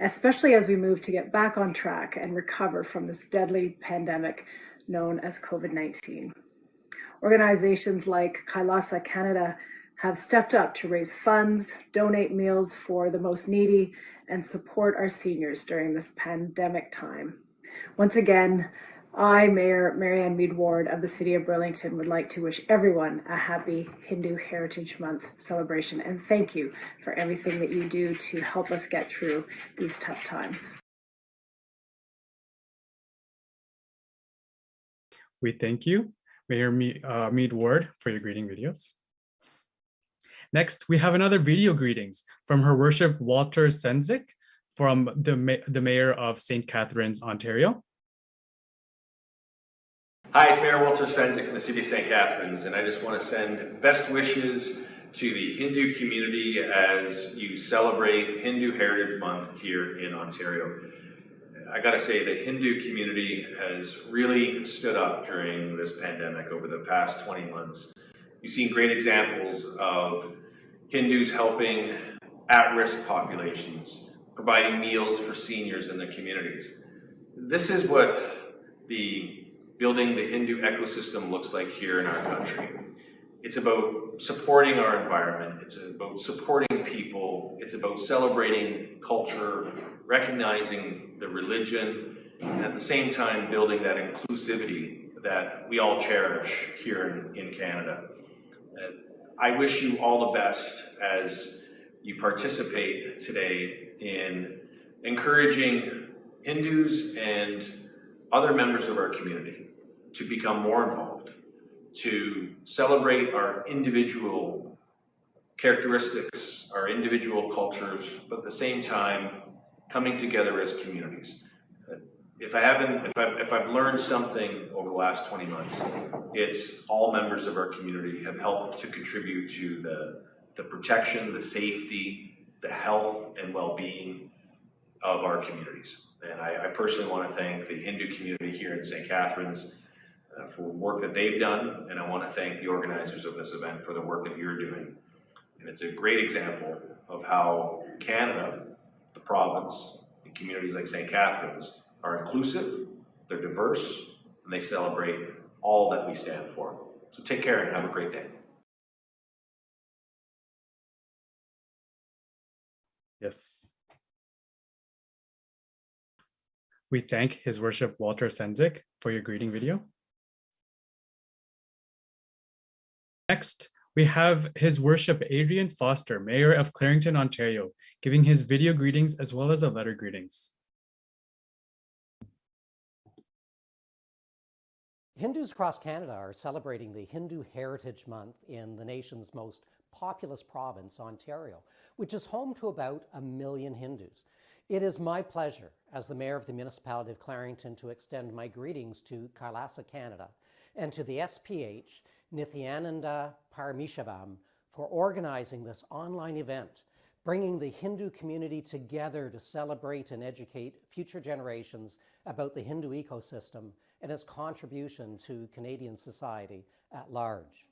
especially as we move to get back on track and recover from this deadly pandemic known as COVID-19. Organizations like KAILASA Canada have stepped up to raise funds, donate meals for the most needy, and support our seniors during this pandemic time. Once again, I, Mayor Marianne Mead Ward of the City of Burlington, would like to wish everyone a happy Hindu Heritage Month celebration, and thank you for everything that you do to help us get through these tough times. We thank you, Mayor Mead Ward, for your greeting videos. Next, we have another video greetings from Her Worship Walter Senzik from the Mayor of St. Catharines, Ontario. Hi, it's Mayor Walter Senzik from the City of St. Catharines, and I just want to send best wishes to the Hindu community as you celebrate Hindu Heritage Month here in Ontario. I gotta say, the Hindu community has really stood up during this pandemic over the past 20 months. You've seen great examples of Hindus helping at-risk populations, providing meals for seniors in their communities. This is what building the Hindu ecosystem looks like here in our country. It's about supporting our environment. It's about supporting people. It's about celebrating culture, recognizing the religion, and at the same time building that inclusivity that we all cherish here in Canada. I wish you all the best as you participate today in encouraging Hindus and other members of our community to become more involved, to celebrate our individual characteristics, our individual cultures, but at the same time coming together as communities. If I've learned something over the last 20 months, it's all members of our community have helped to contribute to the protection, the safety, the health and well-being of our communities. And I personally want to thank the Hindu community here in St. Catharines for work that they've done, and I want to thank the organizers of this event for the work that you're doing. And it's a great example of how Canada, the province, and communities like St. Catharines are inclusive, they're diverse, and they celebrate all that we stand for. So take care and have a great day. Yes. We thank His Worship Walter Sendzik for your greeting video. Next, we have His Worship Adrian Foster, Mayor of Clarington, Ontario, giving his video greetings as well as a letter greetings. Hindus across Canada are celebrating the Hindu Heritage Month in the nation's most populous province, Ontario, which is home to about 1 million Hindus. It is my pleasure as the Mayor of the Municipality of Clarington to extend my greetings to KAILASA Canada and to the SPH Nithyananda Parameshivam for organizing this online event, bringing the Hindu community together to celebrate and educate future generations about the Hindu ecosystem and its contribution to Canadian society at large.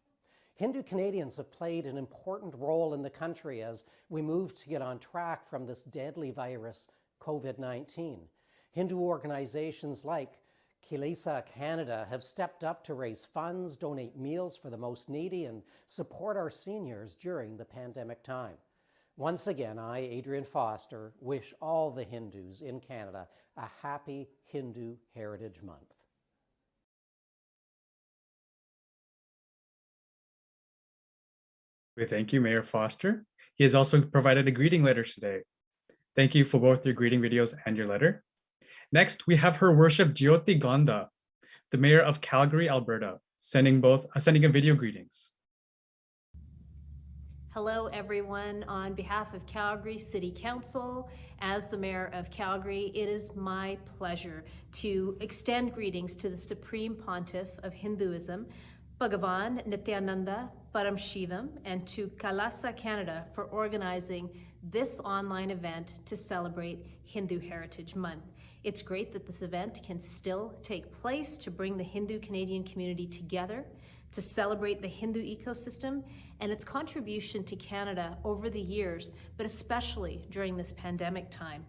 Hindu Canadians have played an important role in the country as we move to get on track from this deadly virus, COVID-19. Hindu organizations like KAILASA Canada have stepped up to raise funds, donate meals for the most needy, and support our seniors during the pandemic time. Once again, I, Adrian Foster, wish all the Hindus in Canada a happy Hindu Heritage Month. We thank you, Mayor Foster. He has also provided a greeting letter today. Thank you for both your greeting videos and your letter. Next, we have Her Worship Jyoti Gonda, the Mayor of Calgary, Alberta, sending a video greetings. Hello, everyone. On behalf of Calgary City Council, as the Mayor of Calgary, it is my pleasure to extend greetings to the Supreme Pontiff of Hinduism, Bhagavan Nithyananda Parameshivam, and to KAILASA Canada for organizing this online event to celebrate Hindu Heritage Month. It's great that this event can still take place to bring the Hindu Canadian community together, to celebrate the Hindu ecosystem and its contribution to Canada over the years, but especially during this pandemic time.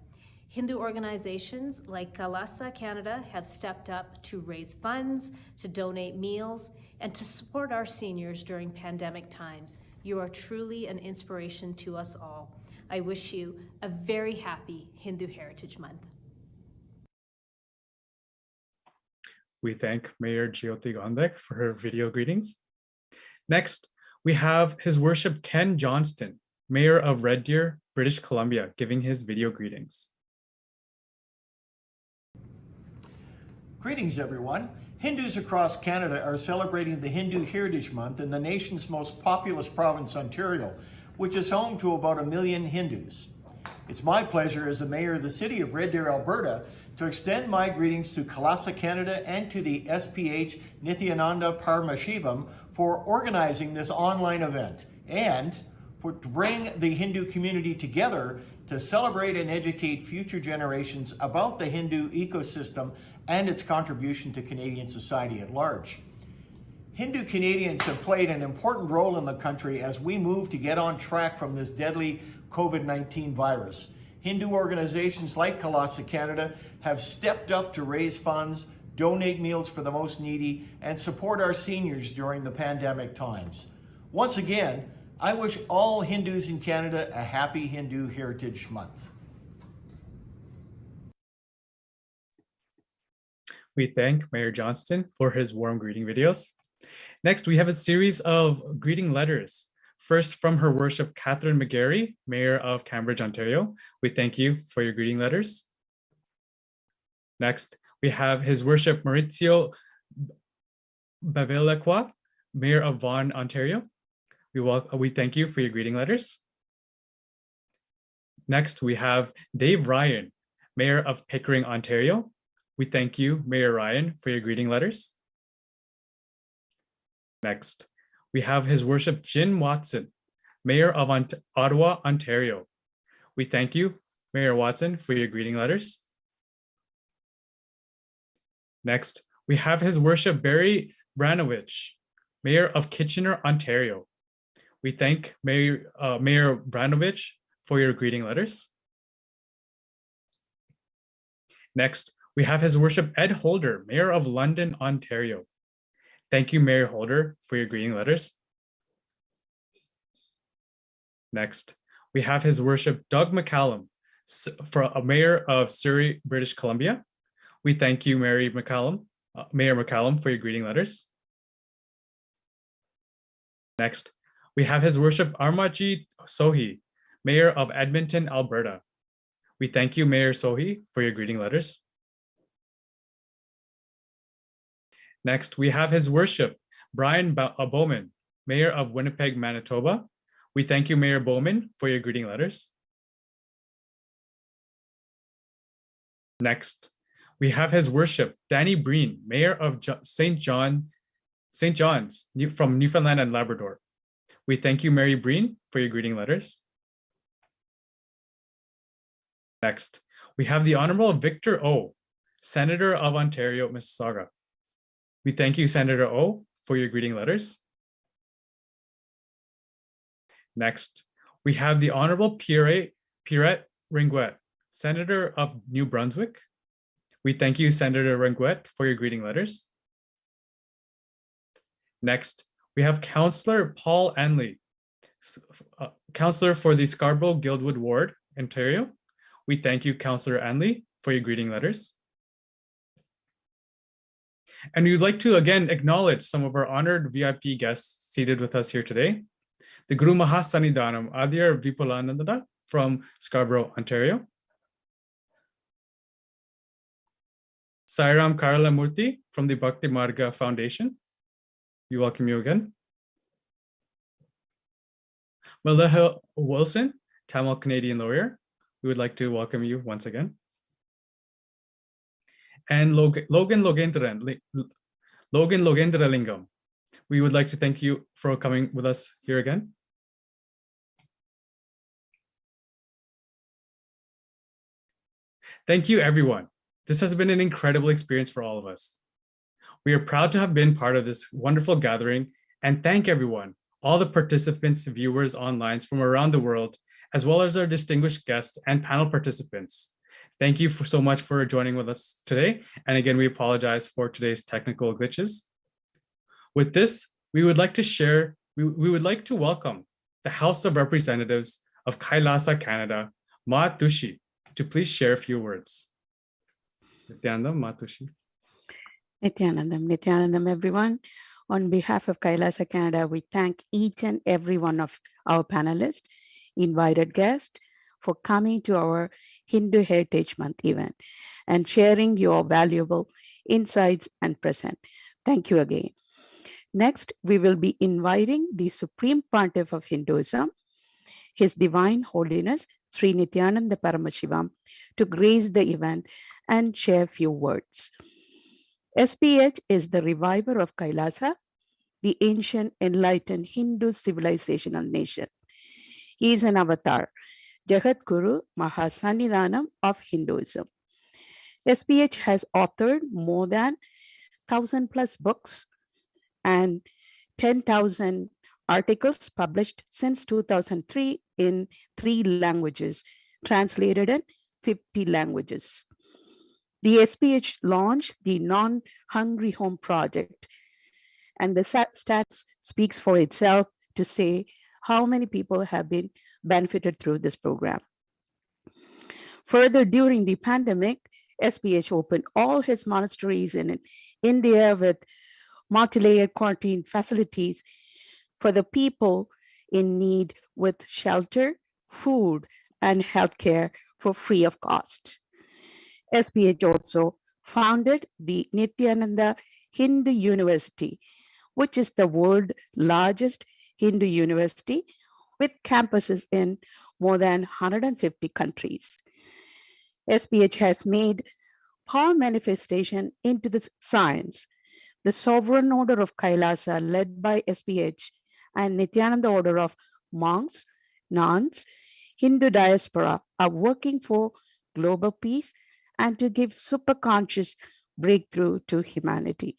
Hindu organizations like KAILASA Canada have stepped up to raise funds, to donate meals, and to support our seniors during pandemic times. You are truly an inspiration to us all. I wish you a very happy Hindu Heritage Month. We thank Mayor Jyoti Gonda for her video greetings. Next, we have His Worship Ken Johnston, Mayor of Red Deer, British Columbia, giving his video greetings. Greetings, everyone. Hindus across Canada are celebrating the Hindu Heritage Month in the nation's most populous province, Ontario, which is home to about 1 million Hindus. It's my pleasure as the Mayor of the City of Red Deer, Alberta, to extend my greetings to KAILASA Canada and to the SPH Nithyananda Parameshivam for organizing this online event and to bring the Hindu community together to celebrate and educate future generations about the Hindu ecosystem and its contribution to Canadian society at large. Hindu Canadians have played an important role in the country as we move to get on track from this deadly COVID-19 virus. Hindu organizations like KAILASA Canada have stepped up to raise funds, donate meals for the most needy, and support our seniors during the pandemic times. Once again, I wish all Hindus in Canada a happy Hindu Heritage Month. We thank Mayor Johnston for his warm greeting videos. Next, we have a series of greeting letters. First, from Her Worship Catherine McGarry, Mayor of Cambridge, Ontario. We thank you for your greeting letters. Next, we have His Worship Maurizio Bevilacqua, Mayor of Vaughan, Ontario. We thank you for your greeting letters. Next, we have Dave Ryan, Mayor of Pickering, Ontario. We thank you, Mayor Ryan, for your greeting letters. Next, we have His Worship Jin Watson, Mayor of Ottawa, Ontario. We thank you, Mayor Watson, for your greeting letters. Next, we have His Worship Barry Branovich, Mayor of Kitchener, Ontario. We thank Mayor Branovich for your greeting letters. Next, we have His Worship Ed Holder, Mayor of London, Ontario. Thank you, Mayor Holder, for your greeting letters. Next, we have His Worship Doug McCallum, Mayor of Surrey, British Columbia. We thank you, Mayor McCallum, for your greeting letters. Next, we have His Worship Armajit Sohi, Mayor of Edmonton, Alberta. We thank you, Mayor Sohi, for your greeting letters. Next, we have His Worship Brian Bowman, Mayor of Winnipeg, Manitoba. We thank you, Mayor Bowman, for your greeting letters. Next, we have His Worship Danny Breen, Mayor of St. John's from Newfoundland and Labrador. We thank you, Mary Breen, for your greeting letters. Next, we have the Honorable Victor O, Senator of Ontario, Mississauga. We thank you, Senator O, for your greeting letters. Next, we have the Honorable Pierrette Ringuet, Senator of New Brunswick. We thank you, Senator Ringuet, for your greeting letters. Next, we have Councillor Paul Anley, Councillor for the Scarborough-Guildwood Ward, Ontario. We thank you, Councillor Anley, for your greeting letters. And we'd like to again acknowledge some of our honored VIP guests seated with us here today. The Guru Mahasanidanam Adyar Vipulananda from Scarborough, Ontario. Sairam Karalamurthy from the Bhakti Marga Foundation. We welcome you again. Malaha Wilson, Tamil Canadian lawyer. We would like to welcome you once again. And Logan Logendralingam. We would like to thank you for coming with us here again. Thank you, everyone. This has been an incredible experience for all of us. We are proud to have been part of this wonderful gathering and thank everyone, all the participants, viewers online from around the world, as well as our distinguished guests and panel participants. Thank you so much for joining with us today. And again, we apologize for today's technical glitches. With this, we would like to welcome the House of Representatives of KAILASA, Canada, Ma Tushi, to please share a few words. Nityanandam, Ma Tushi. Nityanandam, everyone. On behalf of KAILASA Canada, we thank each and every one of our panelists, invited guests, for coming to our Hindu Heritage Month event and sharing your valuable insights and present. Thank you again. Next, we will be inviting the Supreme Pontiff of Hinduism, His Divine Holiness, Sri Nityananda Paramashivam, to grace the event and share a few words. SPH is the reviver of Kailasa, the ancient enlightened Hindu civilizational nation. He is an avatar, Jagat Guru Mahasanidanam of Hinduism. SPH has authored more than 1,000+ books and 10,000 articles published since 2003 in 3 languages, translated in 50 languages. The SPH launched the Non-Hungry Home Project, and the stats speaks for itself to say how many people have been benefited through this program. Further, during the pandemic, SPH opened all his monasteries in India with multi-layered quarantine facilities for the people in need with shelter, food, and healthcare for free of cost. SPH also founded the Nityananda Hindu University, which is the world's largest Hindu university with campuses in more than 150 countries. SPH has made power manifestation into the science. The Sovereign Order of Kailasa, led by SPH, and Nityananda Order of monks, nuns, Hindu diaspora are working for global peace and to give superconscious breakthrough to humanity.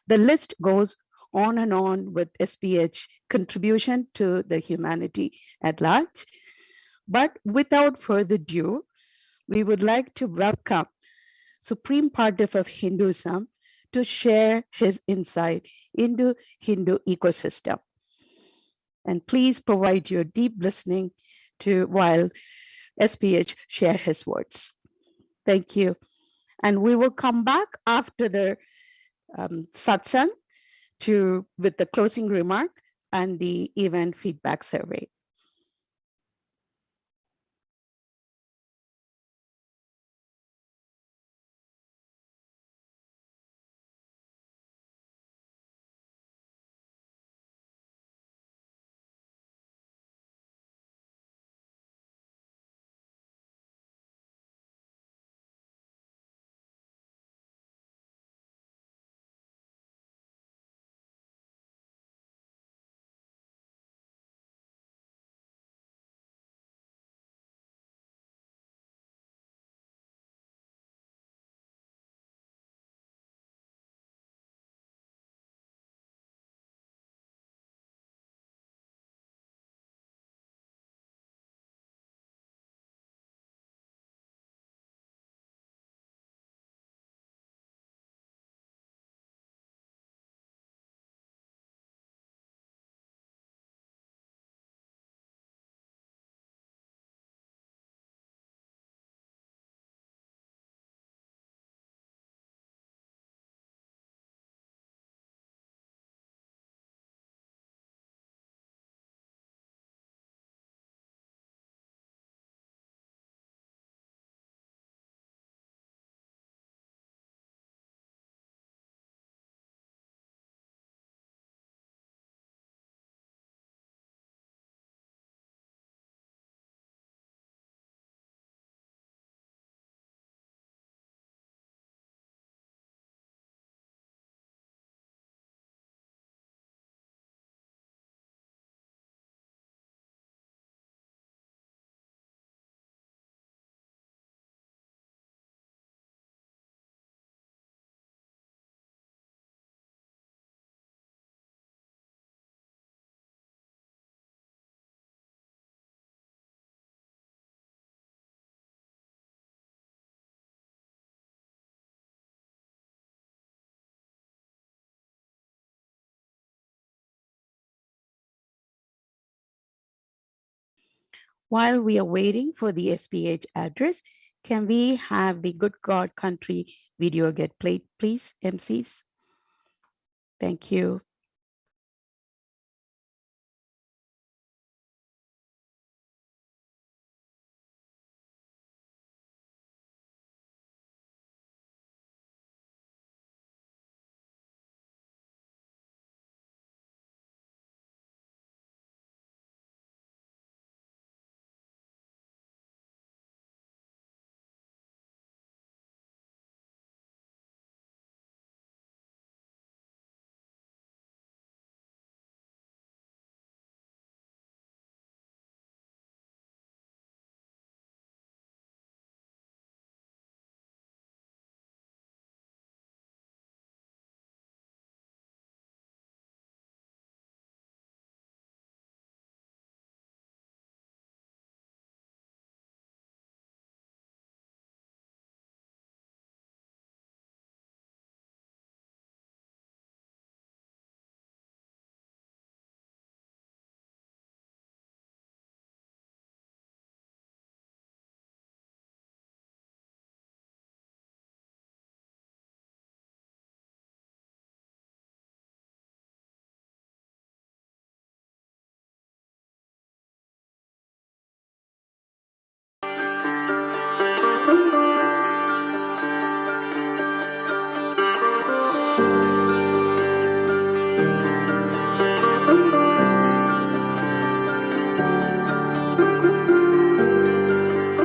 The list goes on and on with SPH contribution to the humanity at large. But without further ado, we would like to welcome Supreme Pontiff of Hinduism to share his insight into Hindu ecosystem. And please provide your deep listening to while SPH share his words. Thank you. And we will come back after the satsang with the closing remark and the event feedback survey. While we are waiting for the SPH address, can we have the Good God Country video get played, please, MCs? Thank you.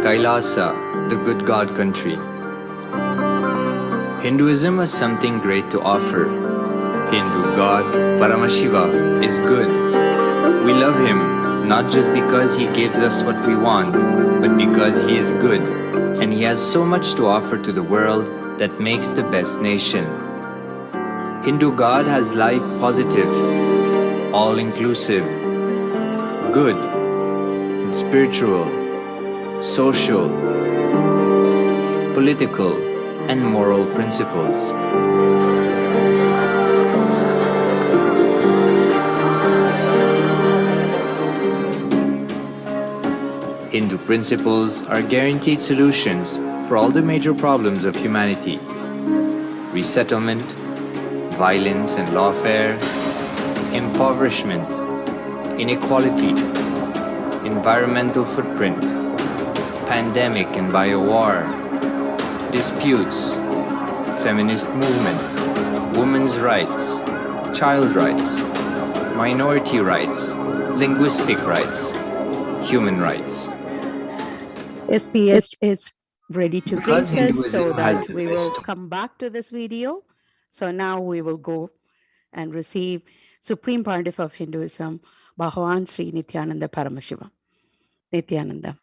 KAILASA, the good God country. Hinduism has something great to offer. Hindu God, Paramashiva, is good. We love him, not just because he gives us what we want, but because he is good, and he has so much to offer to the world that makes the best nation. Hindu God has life positive, all-inclusive, good, spiritual, social, political, and moral principles. Hindu principles are guaranteed solutions for all the major problems of humanity: resettlement, violence and lawfare, impoverishment, inequality, environmental footprint, pandemic and biowar, disputes, feminist movement, women's rights, child rights, minority rights, linguistic rights, human rights. SPH is ready to Because brief us so Hinduism has that the we will best. come back to this video. So now we will go and receive Supreme Pontiff of Hinduism, Bhagavan Sri Nityananda Paramashiva. Nityananda.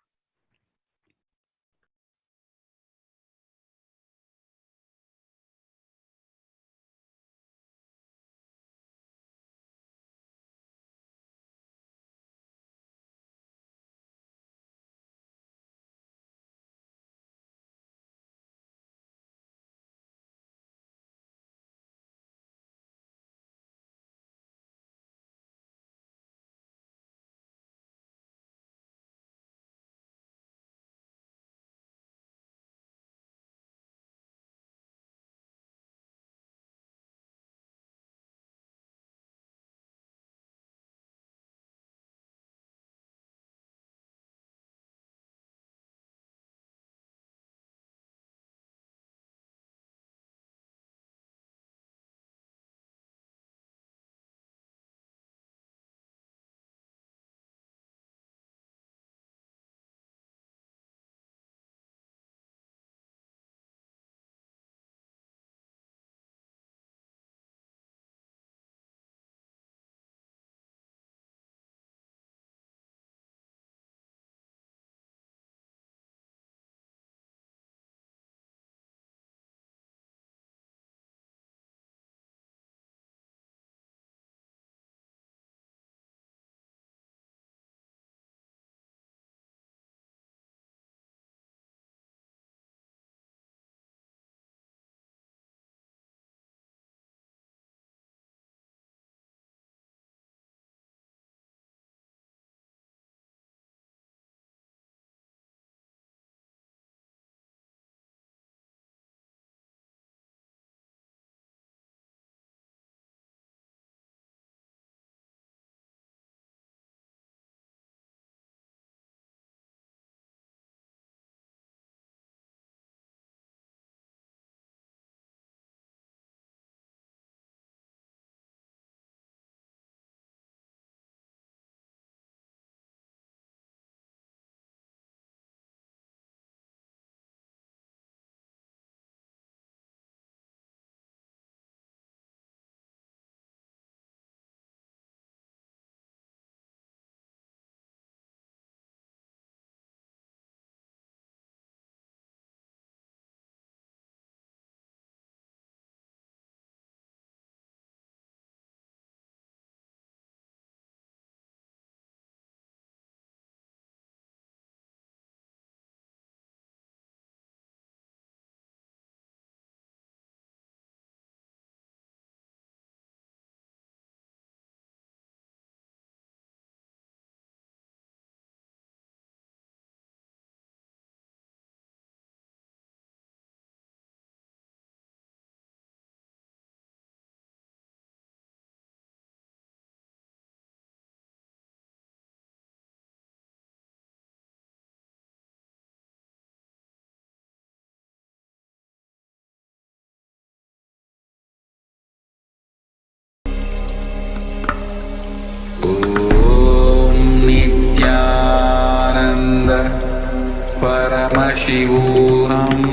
परमशिवोऽहम्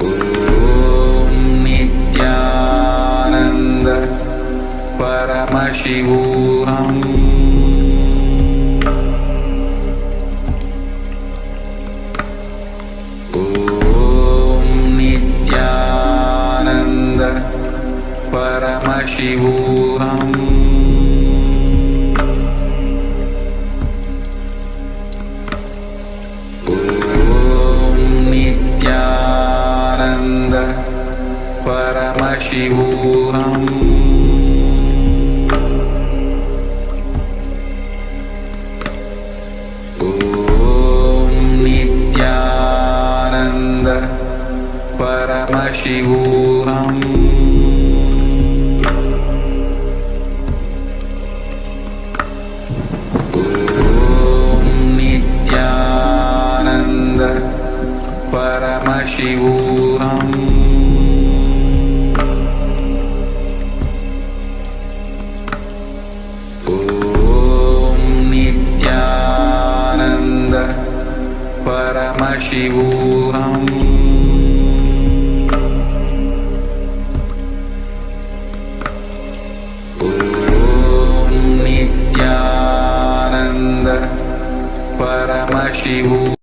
ॐ नित्यानन्द परमशिवोऽहम् ॐ नित्यानन्द परमशिवोऽहम् ॐ नित्यानन्द परमशिवोऽहम् ॐ नित्यानन्द परमशिवोऽहम् ॐ नित्यानन्द परमशिवोऽहम् ॐ नित्यानन्द परमशिवोऽहम् ॐ नित्यानन्द परमशिवोऽहम्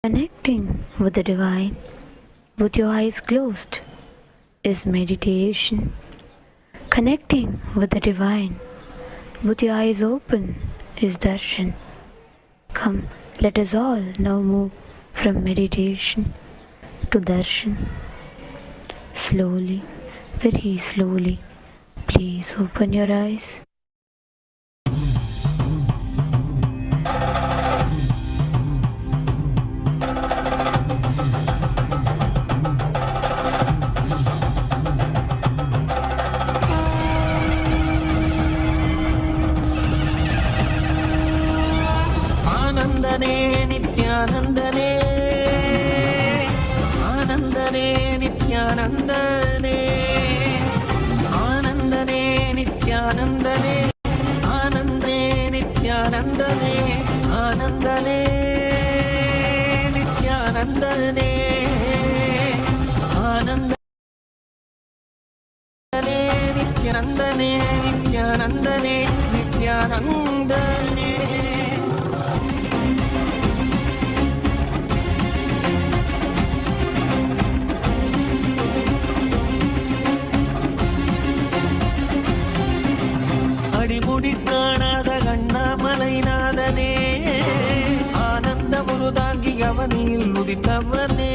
Connecting with the divine with your eyes closed is meditation. Connecting with the divine with your eyes open is darshan. Come, let us all now move from meditation to darshan. Slowly, very slowly, please open your eyes. आनंदने नित्यानंदने आनंदने नित्यानंदने आनंदने नित्यानंदने आनंदने नित्यानंदने आनंदने नित्यानंदने आनंदने नित्यानंदने नित्यानंदने नित्यानंदने அடிமுடி காணாத கண்ணாமலைநாதனே ஆனந்த முருதாங்கி அவனியில் உதித்தவனே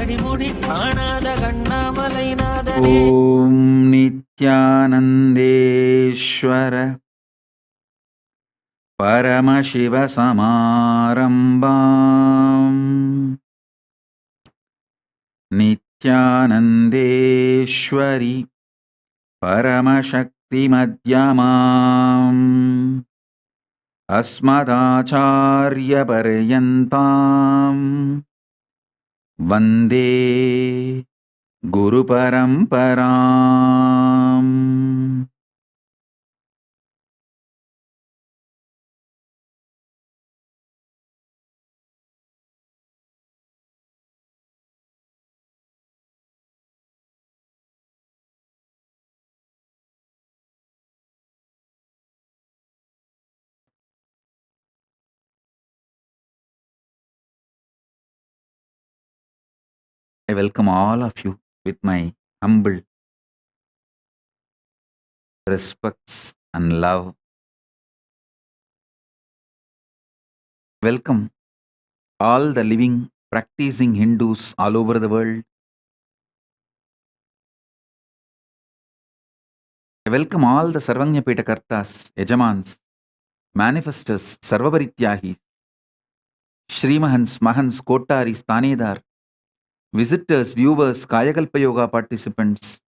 அடிமுடி காணாத கண்ணாமலைநாதனே ॐ नित्यानन्देश्वर परमशिवसमारम्भाम् नित्यानन्देश्वरि परमशक्तिमध्यमाम् अस्मदाचार्यपर्यन्ताम् वन्दे गुरुपरम्पराम् I welcome all of you with my humble respects and love. Welcome all the living, practicing Hindus all over the world. I welcome all the Sarvanya Pitakartas, Yajamans, Manifestors, Sarvavarityahis, Shrimahans, Mahans, Kotaris, Tanedar, visitors, viewers, Kayakalpa Yoga participants,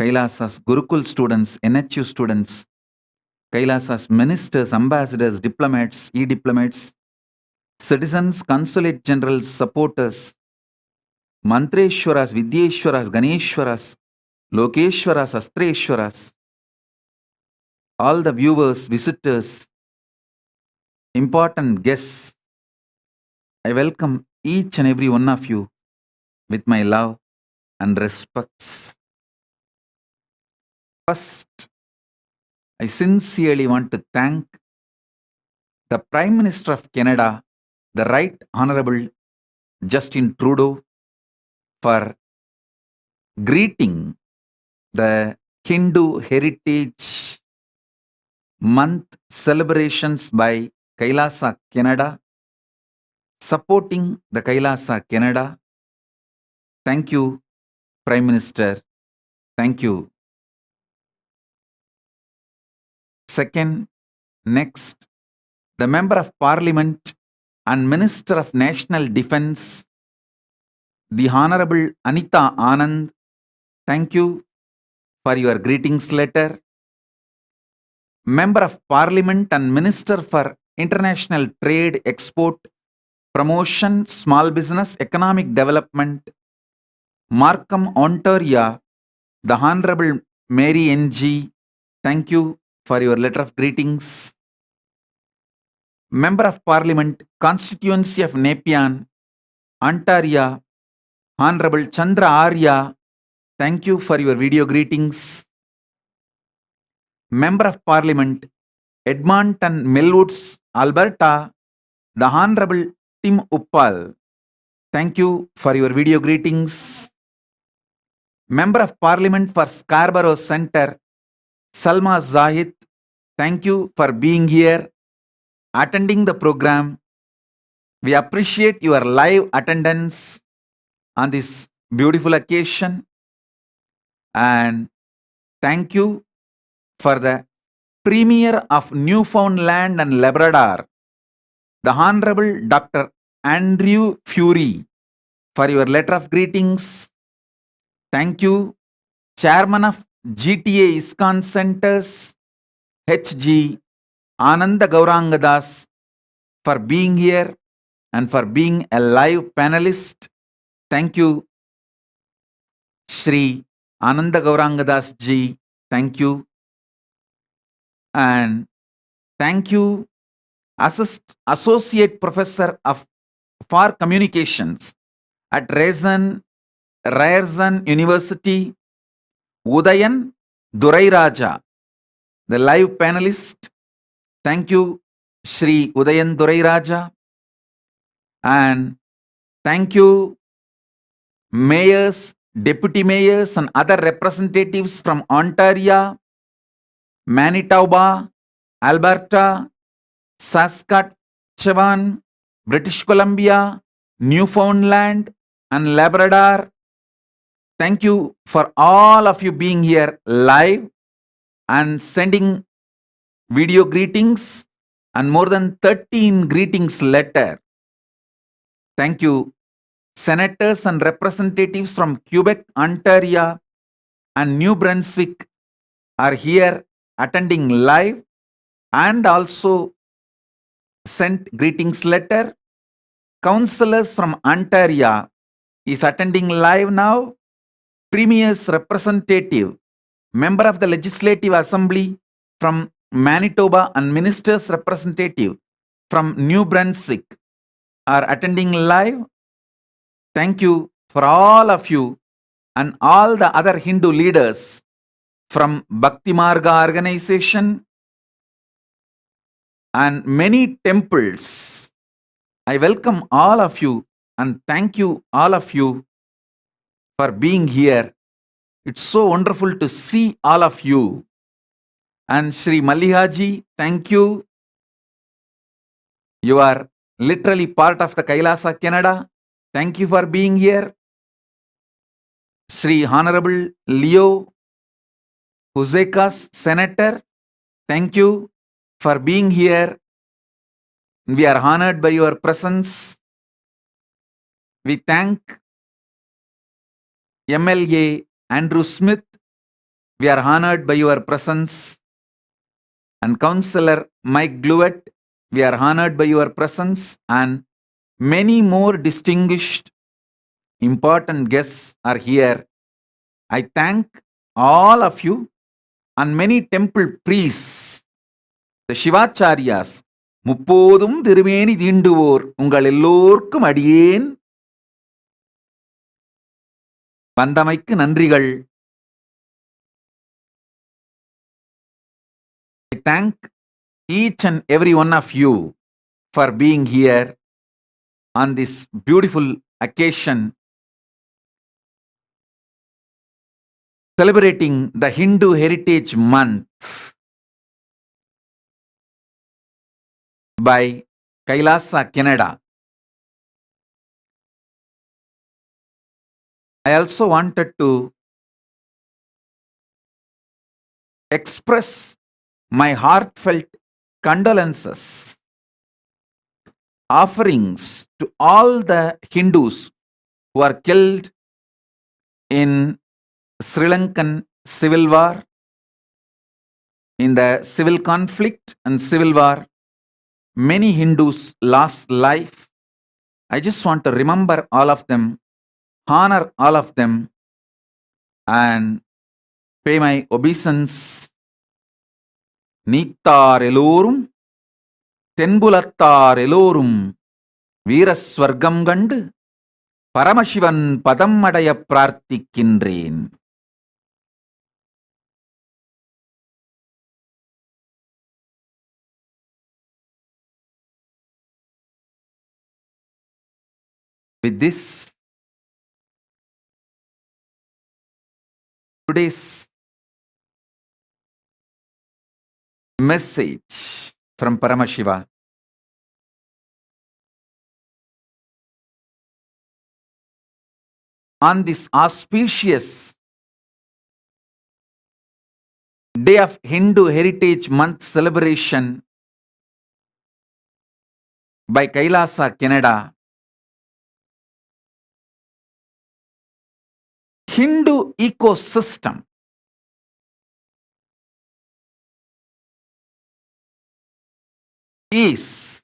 Kailasa's Gurukul students, NHU students, Kailasa's ministers, ambassadors, diplomats, e-diplomats, citizens, consulate generals, supporters, Mantreshwaras, Vidyeshwaras, Ganeshwaras, Lokeshwaras, Astreshwaras, all the viewers, visitors, important guests, I welcome each and every one of you with my love and respects. First, I sincerely want to thank the Prime Minister of Canada, the Right Honorable Justin Trudeau, for greeting the Hindu Heritage Month celebrations by Kailasa Canada, supporting the Kailasa Canada. Thank you, Prime Minister. Thank you. Second, next, the Member of Parliament and Minister of National Defence, the Honorable Anita Anand. Thank you for your greetings letter. Member of Parliament and Minister for International Trade, Export, Promotion, Small Business, Economic Development, Markham, Ontario, the Honorable Mary N.G. Thank you for your letter of greetings. Member of Parliament, Constituency of Nepean, Ontario, Honorable Chandra Arya. Thank you for your video greetings. Member of Parliament, Edmonton, Millwoods, Alberta, the Honorable Tim Uppal. Thank you for your video greetings. Member of Parliament for Scarborough Centre, Salma Zahid. Thank you for being here, attending the program. We appreciate your live attendance on this beautiful occasion. And thank you for the Premier of Newfoundland and Labrador, the Honorable Dr. Andrew Fury, for your letter of greetings. Thank you, Chairman of GTA ISKCON Centers, HG Ananda Gaurangadas, for being here and for being a live panelist. Thank you, Shri Ananda Gaurangadas ji. Thank you. And thank you, Associate Professor for Communications at Ryerson University, Udayan Durairaja, the live panelist. Thank you, Shri Udayan Durairaja. And thank you, mayors, deputy mayors, and other representatives from Ontario, Manitoba, Alberta, Saskatchewan, British Columbia, Newfoundland, and Labrador. Thank you for all of you being here live and sending video greetings and more than 13 greetings letter. Thank you. Senators and representatives from Quebec, Ontario, and New Brunswick are here attending live and also sent greetings letter. Councillors from Ontario is attending live now. Premier's representative, member of the Legislative Assembly from Manitoba, and minister's representative from New Brunswick are attending live. Thank you for all of you and all the other Hindu leaders from Bhakti Marga organization and many temples. I welcome all of you and thank you all of you for being here. It's so wonderful to see all of you. And Shri Mallihaji, thank you. You are literally part of the Kailasa Canada. Thank you for being here. Shri Honorable Leo Huzekas, Senator, thank you for being here. We are honored by your presence. We thank MLA Andrew Smith. We are honored by your presence. And Councillor Mike Gluett, we are honored by your presence. And many more distinguished, important guests are here. I thank all of you and many temple priests, the Shivacharyas, முப்போதும் திருமேனி தீண்டுவோர் உங்கள் எல்லோர்க்கும் அடியேன் வந்தமைக்கு நன்றிகள். I thank each and every one of you for being here on this beautiful occasion celebrating the Hindu Heritage Month by KAILASA, Canada. I also wanted to express my heartfelt condolences, offerings to all the Hindus who are killed in Sri Lankan civil war, in the civil conflict and civil war. Many Hindus lost life. I just want to remember all of them, honor all of them, and pay my obeisance. நீத்தார் எல்லோரும் தென்புலத்தார் எல்லோரும் வீரஸ்வர்க்கம் கண்டு பரமசிவன் பதம் அடைய பிரார்த்திக்கின்றேன். With this, today's message from Paramashiva on this auspicious day of Hindu Heritage Month celebration by KAILASA, Canada. Hindu ecosystem is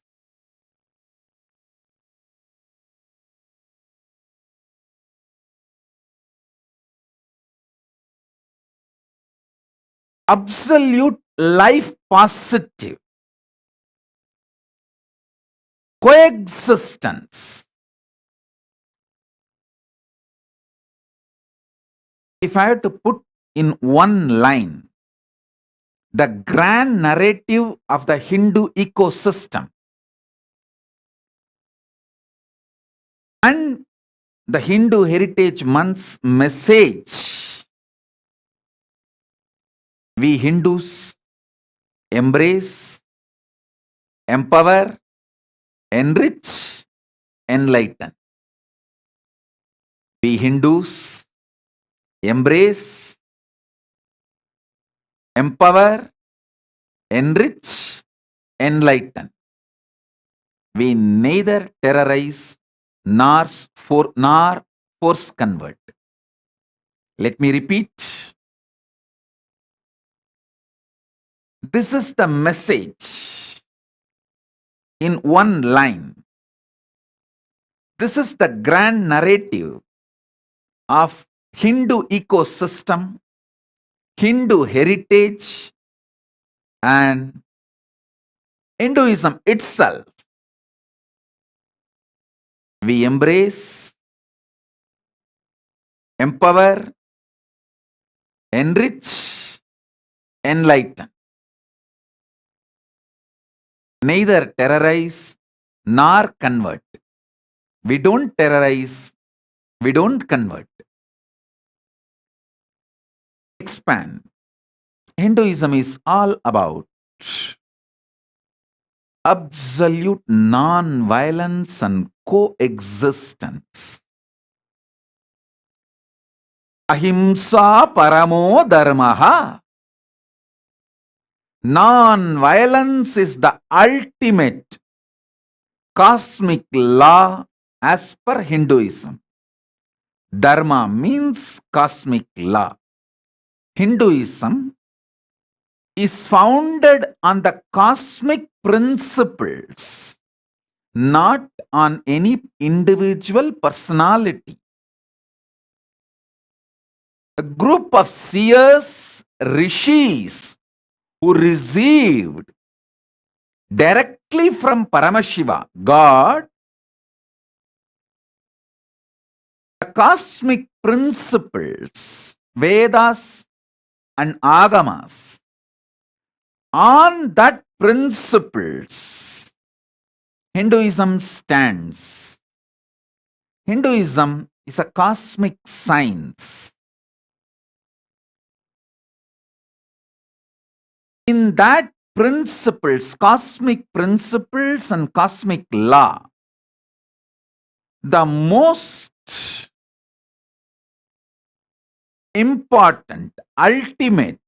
absolute life positive coexistence. If I have to put in one line the grand narrative of the Hindu ecosystem and the Hindu Heritage Month's message, we Hindus embrace, empower, enrich, enlighten. We Hindus embrace, empower, enrich, enlighten. We neither terrorize nor force convert. Let me repeat. This is the message in one line. This is the grand narrative of Hindu ecosystem, Hindu heritage, and Hinduism itself. We embrace, empower, enrich, enlighten. Neither terrorize nor convert. We don't terrorize, we don't convert. Expand. Hinduism is all about absolute non-violence and coexistence. Ahimsa paramo dharmaha. Non-violence is the ultimate cosmic law as per Hinduism. Dharma means cosmic law. Hinduism is founded on the cosmic principles, not on any individual personality. A group of seers, rishis, who received directly from Paramashiva, God, the cosmic principles, Vedas and Agamas. On that principles, Hinduism stands. Hinduism is a cosmic science. In that principles, cosmic principles and cosmic law, the most important, ultimate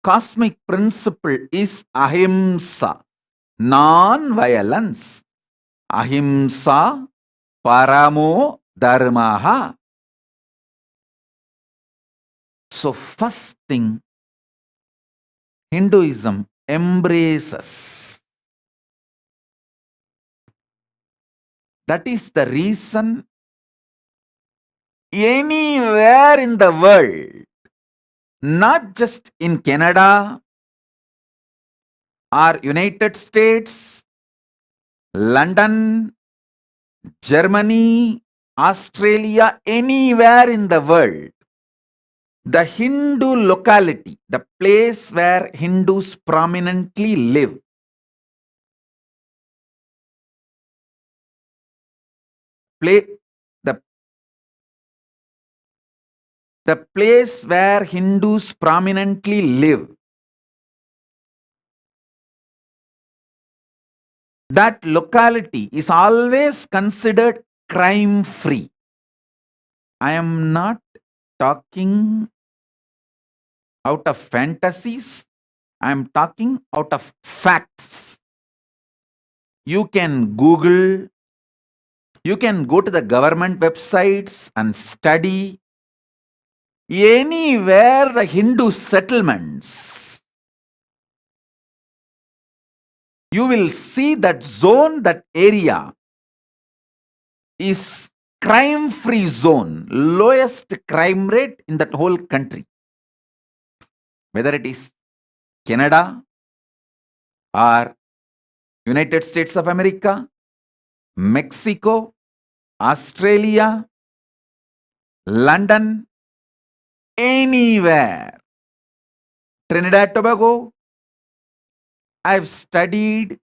cosmic principle is ahimsa, non-violence. Ahimsa paramo dharmaha. So first thing, Hinduism embraces. That is the reason anywhere in the world, not just in Canada or United States, London, Germany, Australia, anywhere in the world, the Hindu locality, the place where Hindus prominently live, the place where Hindus prominently live, that locality is always considered crime-free. I am not talking out of fantasies. I am talking out of facts. You can Google, you can go to the government websites and study. Anywhere the Hindu settlements, you will see that zone, that area is crime-free zone, lowest crime rate in that whole country. Whether it is Canada or United States of America, Mexico, Australia, London, anywhere. Trinidad, Tobago. I've studied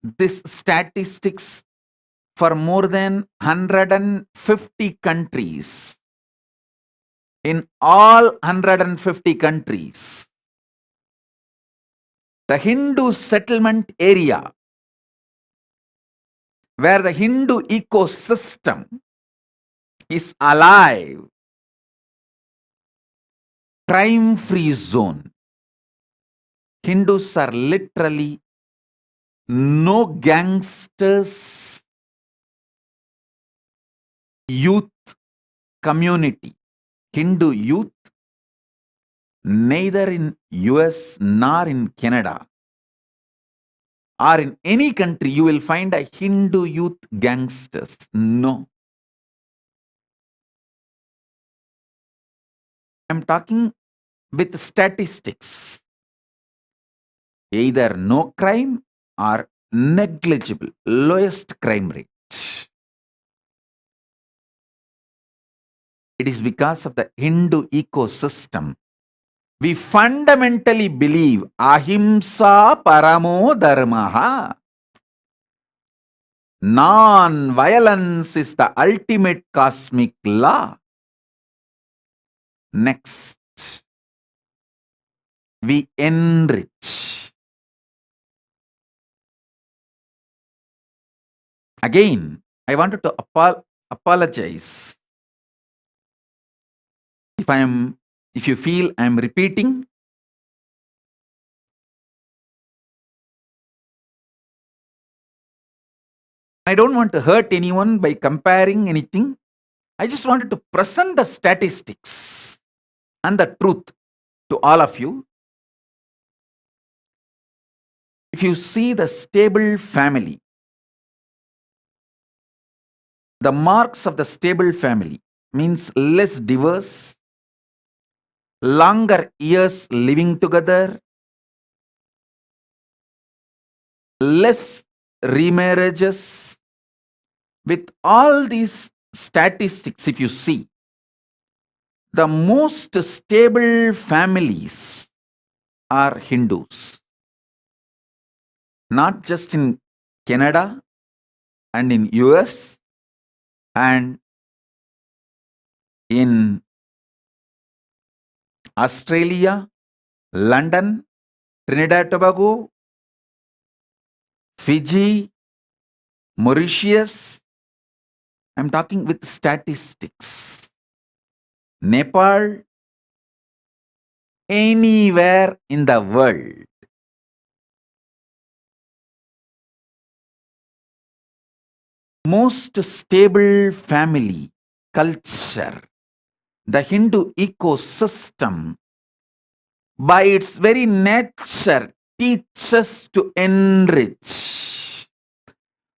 this statistics for more than 150 countries. In all 150 countries, the Hindu settlement area, where the Hindu ecosystem is alive, crime-free zone. Hindus are literally no gangsters, youth community. Hindu youth, neither in US nor in Canada or in any country you will find a Hindu youth gangsters. No. I'm talking with statistics. Either no crime or negligible, lowest crime rate. It is because of the Hindu ecosystem. We fundamentally believe ahimsa paramo dharmaha. Non-violence is the ultimate cosmic law. Next, we enrich. Again, I wanted to apologize if you feel I am repeating. I don't want to hurt anyone by comparing anything. I just wanted to present the statistics and the truth to all of you. If you see the stable family, the marks of the stable family means less divorce, longer years living together, less remarriages. With all these statistics, if you see, the most stable families are Hindus. Not just in Canada and in US and in Australia, London, Trinidad Tobago, Fiji, Mauritius. I'm talking with statistics. Nepal, anywhere in the world. Most stable family culture, the Hindu ecosystem, by its very nature, teaches to enrich.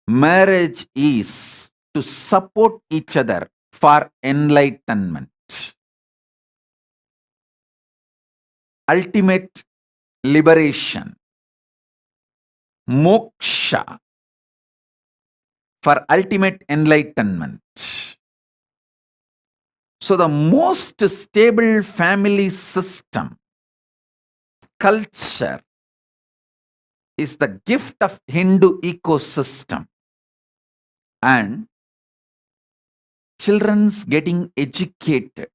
Marriage is to support each other for enlightenment. Ultimate liberation. Moksha. For ultimate enlightenment. So the most stable family system, culture, is the gift of Hindu ecosystem. And children's getting educated,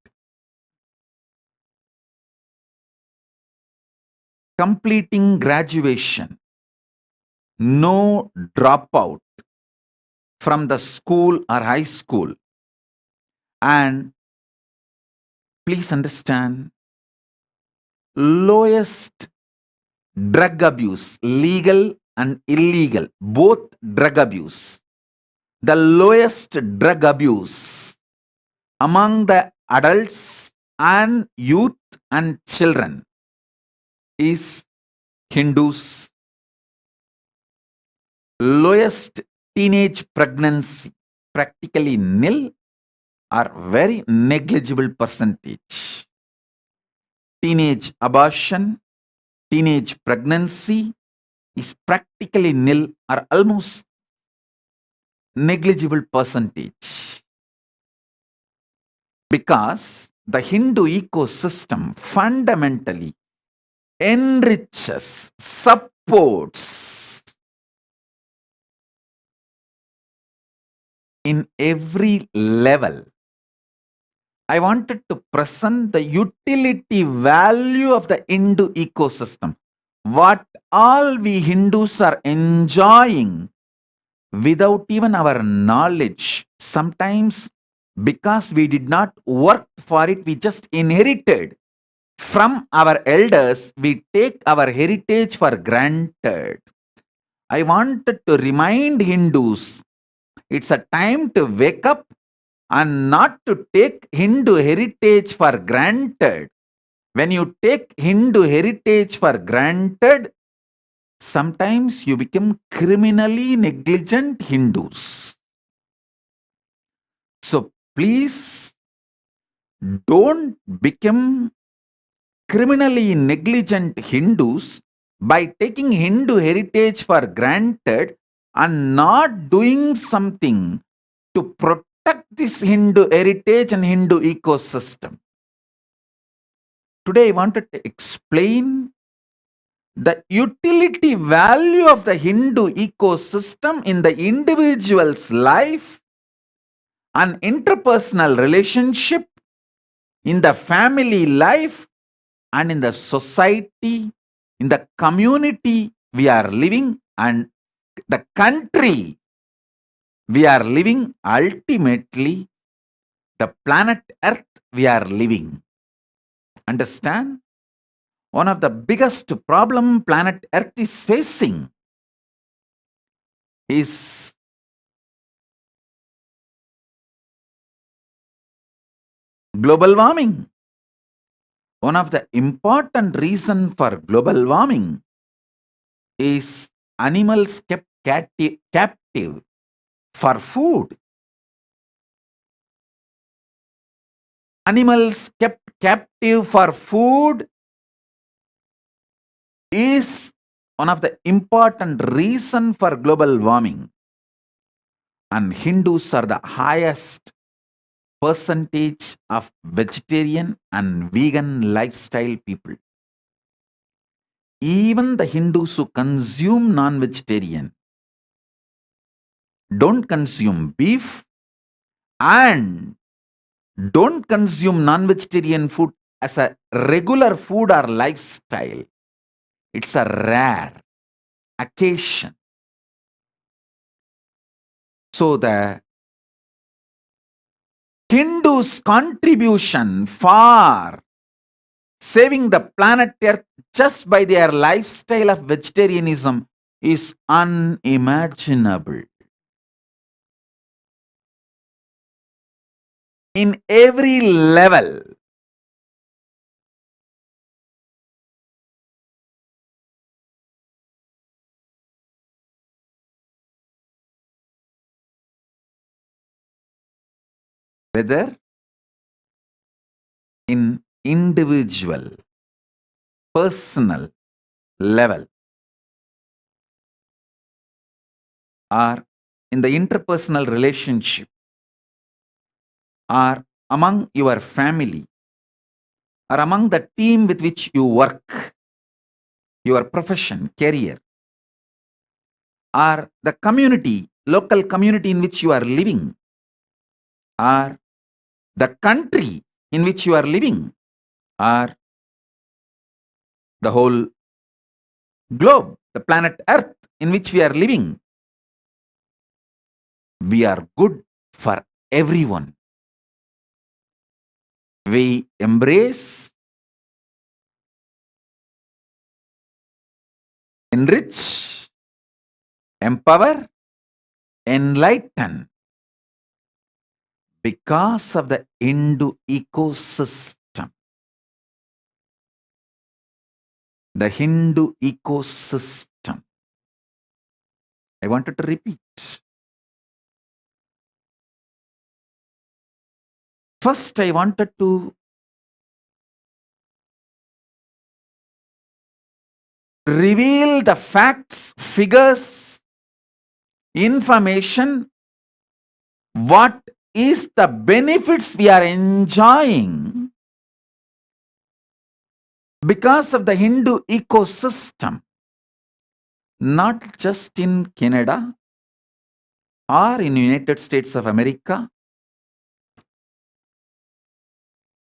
completing graduation, no dropout from the school or high school. And please understand, lowest drug abuse, legal and illegal, both drug abuse. The lowest drug abuse among the adults and youth and children is Hindus. Lowest teenage pregnancy, practically nil or very negligible percentage. Teenage abortion, teenage pregnancy is practically nil or almost negligible percentage. Because the Hindu ecosystem fundamentally enriches, supports in every level. I wanted to present the utility value of the Hindu ecosystem. What all we Hindus are enjoying without even our knowledge. Sometimes because we did not work for it, we just inherited. From our elders, we take our heritage for granted. I wanted to remind Hindus, it's a time to wake up and not to take Hindu heritage for granted. When you take Hindu heritage for granted, sometimes you become criminally negligent Hindus. So please don't become criminally negligent Hindus by taking Hindu heritage for granted and not doing something to protect this Hindu heritage and Hindu ecosystem. Today I wanted to explain the utility value of the Hindu ecosystem in the individual's life and interpersonal relationship, in the family life, and in the society, in the community we are living, and the country we are living, ultimately the planet Earth we are living. Understand? One of the biggest problem planet Earth is facing is Global warming. One of the important reasons for global warming is animals kept captive for food. Animals kept captive for food is one of the important reasons for global warming. And Hindus are the highest percentage of vegetarian and vegan lifestyle people. Even the Hindus who consume non-vegetarian don't consume beef and don't consume non-vegetarian food as a regular food or lifestyle. It's a rare occasion. So the Hindus' contribution for saving the planet Earth just by their lifestyle of vegetarianism is unimaginable. In every level, whether in individual, personal level, or in the interpersonal relationship, or among your family, or among the team with which you work, your profession, career, or the community, local community in which you are living, or the country in which you are living, or the whole globe, the planet Earth in which we are living. We are good for everyone. We embrace, enrich, empower, enlighten because of the Hindu ecosystem. The Hindu ecosystem. I wanted to repeat. First, I wanted to reveal the facts, figures, information, what is the benefits we are enjoying because of the Hindu ecosystem, not just in Canada or in United States of America.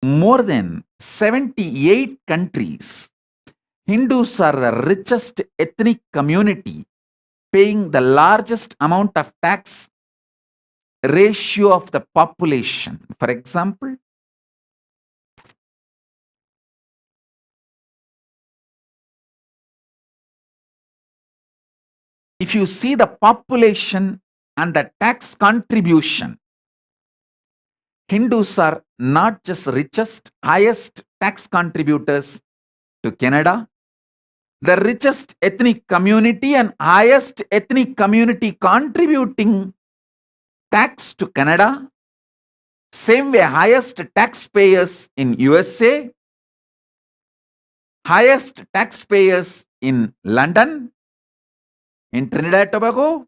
More than 78 countries, Hindus are the richest ethnic community, paying the largest amount of tax ratio of the population. For example, if you see the population and the tax contribution, Hindus are not just richest, highest tax contributors to Canada, the richest ethnic community and highest ethnic community contributing tax to Canada, same way highest taxpayers in USA, highest taxpayers in London, in Trinidad and Tobago,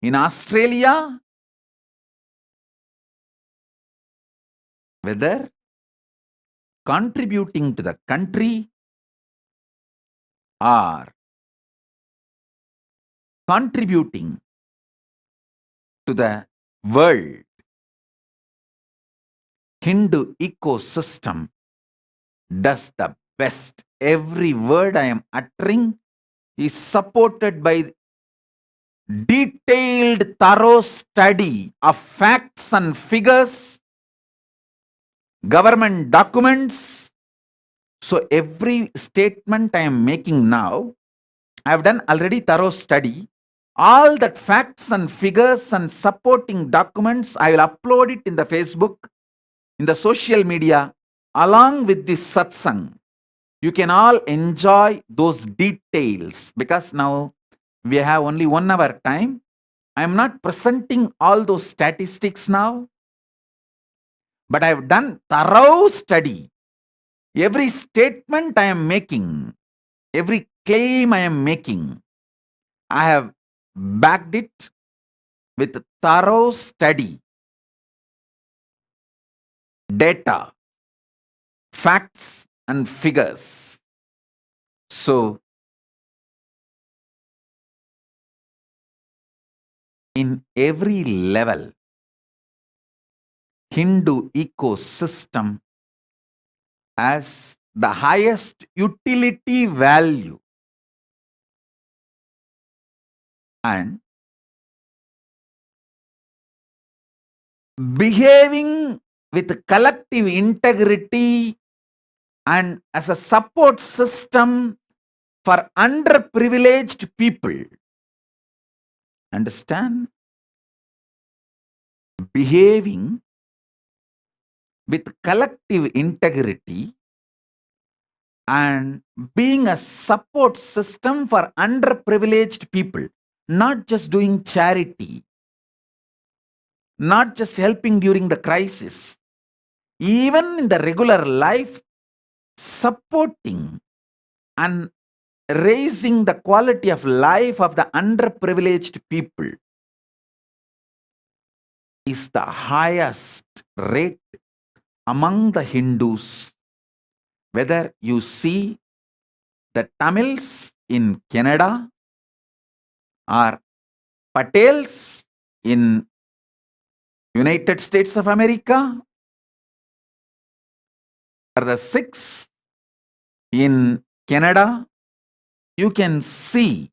in Australia, whether contributing to the country or contributing to the world, Hindu ecosystem does the best. Every word I am uttering is supported by detailed, thorough study of facts and figures, government documents. So every statement I am making now, I have done already thorough study. All that facts and figures and supporting documents, I will upload it in the Facebook. in the social media, along with this satsang, you can all enjoy those details because now we have only 1 hour time. I am not presenting all those statistics now, but I have done thorough study. Every statement I am making, every claim I am making, I have backed it with thorough study, data, facts, and figures. So, in every level, Hindu ecosystem has the highest utility value and behaving with collective integrity and as a support system for underprivileged people. Understand? Behaving with collective integrity and being a support system for underprivileged people, not just doing charity, not just helping during the crisis, even in the regular life, supporting and raising the quality of life of the underprivileged people is the highest rate among the Hindus. Whether you see the Tamils in Canada or Patels in United States of America or the Sikhs in Canada, you can see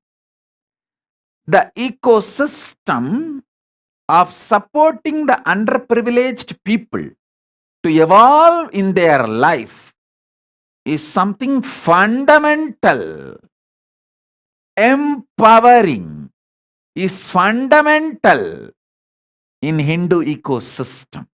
the ecosystem of supporting the underprivileged people to evolve in their life is something fundamental. Empowering is fundamental in Hindu ecosystem.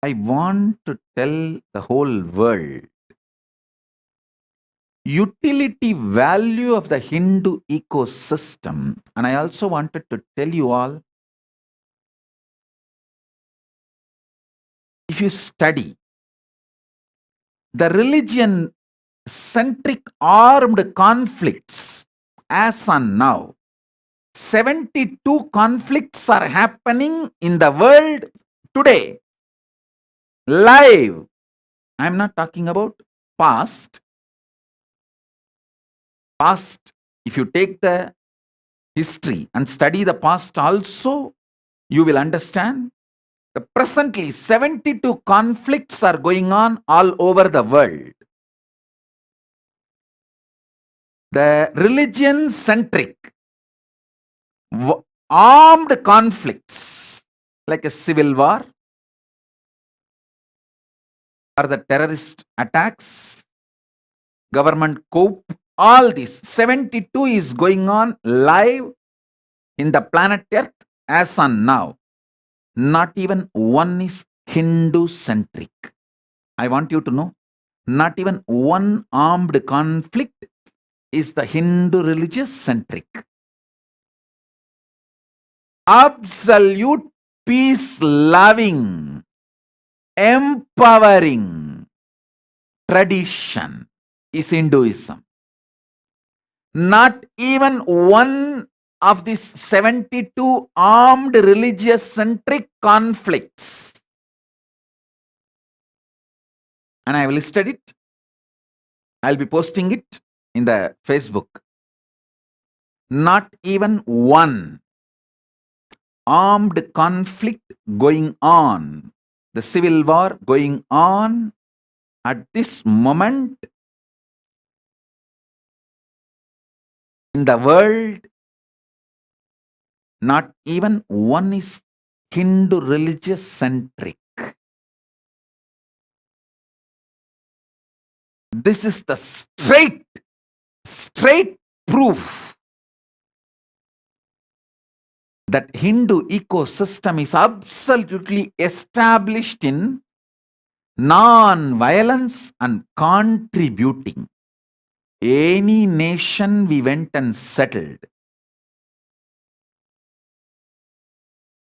I want to tell the whole world utility value of the Hindu ecosystem, and I also wanted to tell you all, if you study the religion centric armed conflicts as on now, 72 conflicts are happening in the world today. Live. I'm not talking about past. Past, if you take the history and study the past also, you will understand. Presently, 72 conflicts are going on all over the world. The religion-centric armed conflicts like a civil war or the terrorist attacks, government coup, all this 72 is going on live in the planet Earth as on now. Not even one is Hindu-centric. I want you to know, not even one armed conflict is the Hindu religious-centric. Absolute peace-loving, empowering tradition is Hinduism. Not even one of these 72 armed religious-centric conflicts. And I have listed it. I'll be posting it in the Facebook. Not even one armed conflict going on, the civil war going on at this moment in the world, not even one is Hindu religious centric. This is the straight proof that Hindu ecosystem is absolutely established in non-violence and contributing. Any nation we went and settled,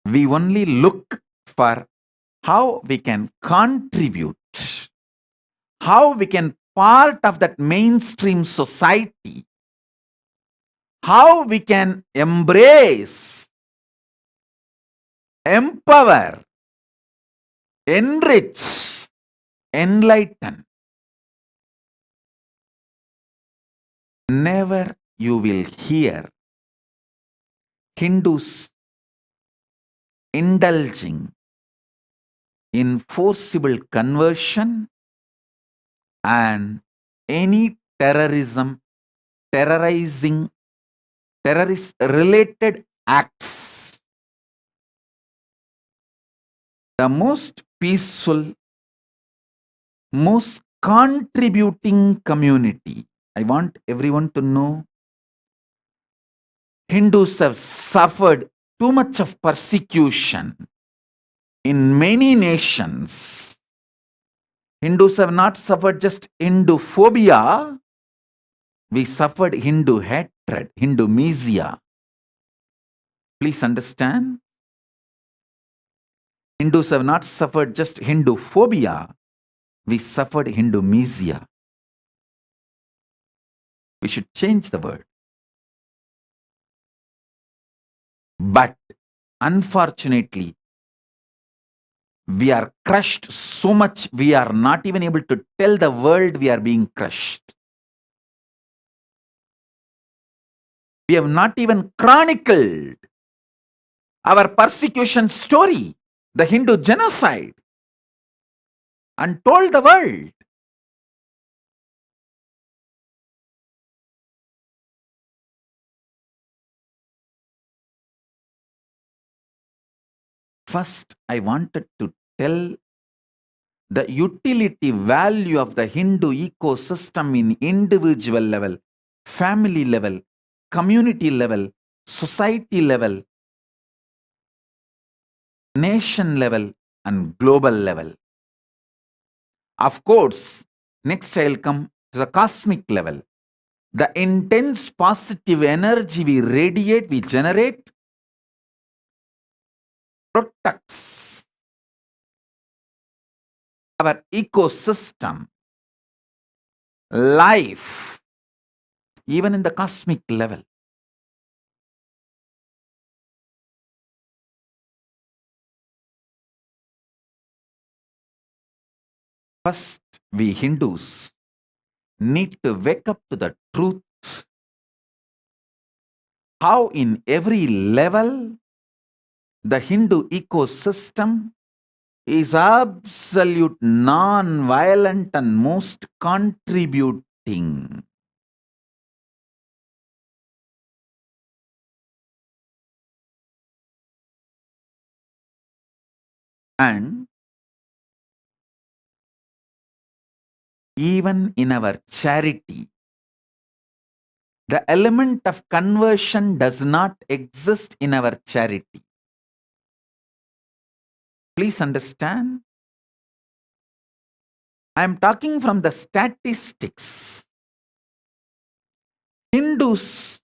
we only look for how we can contribute, how we can part of that mainstream society, how we can embrace, empower, enrich, enlighten. Never you will hear Hindus indulging in forcible conversion and any terrorism, terrorizing, terrorist related acts. The most peaceful, most contributing community. I want everyone to know Hindus have suffered too much of persecution in many nations. Hindus have not suffered just Hinduphobia, we suffered Hindu hatred, Hindumesia. Please understand, Hindus have not suffered just Hinduphobia, we suffered Hindumesia. We should change the word. But unfortunately, we are crushed so much, we are not even able to tell the world we are being crushed. We have not even chronicled our persecution story, the Hindu genocide, and told the world. First, I wanted to tell the utility value of the Hindu ecosystem in individual level, family level, community level, society level, nation level, and global level. Of course, next I'll come to the cosmic level. The intense positive energy we radiate, we generate, protects our ecosystem, life, even in the cosmic level. First, we Hindus need to wake up to the truth how in every level the Hindu ecosystem is absolute non-violent and most contributing. And even in our charity, the element of conversion does not exist in our charity. Please understand, I am talking from the statistics. Hindus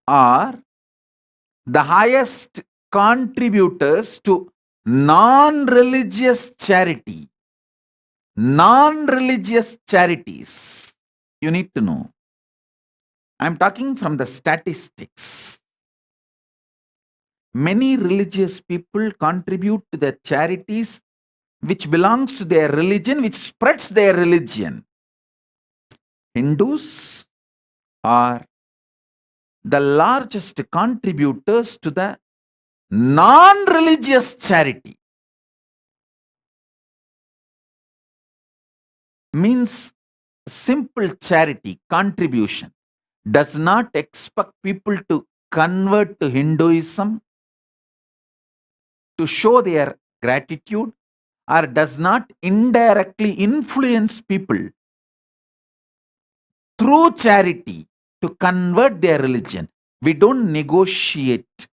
are the highest contributors to non-religious charity. Non-religious charities. You need to know. I am talking from the statistics. Many religious people contribute to the charities which belongs to their religion, which spreads their religion. Hindus are the largest contributors to the non-religious charity. Means simple charity, contribution, does not expect people to convert to Hinduism to show their gratitude or does not indirectly influence people through charity to convert their religion. We don't negotiate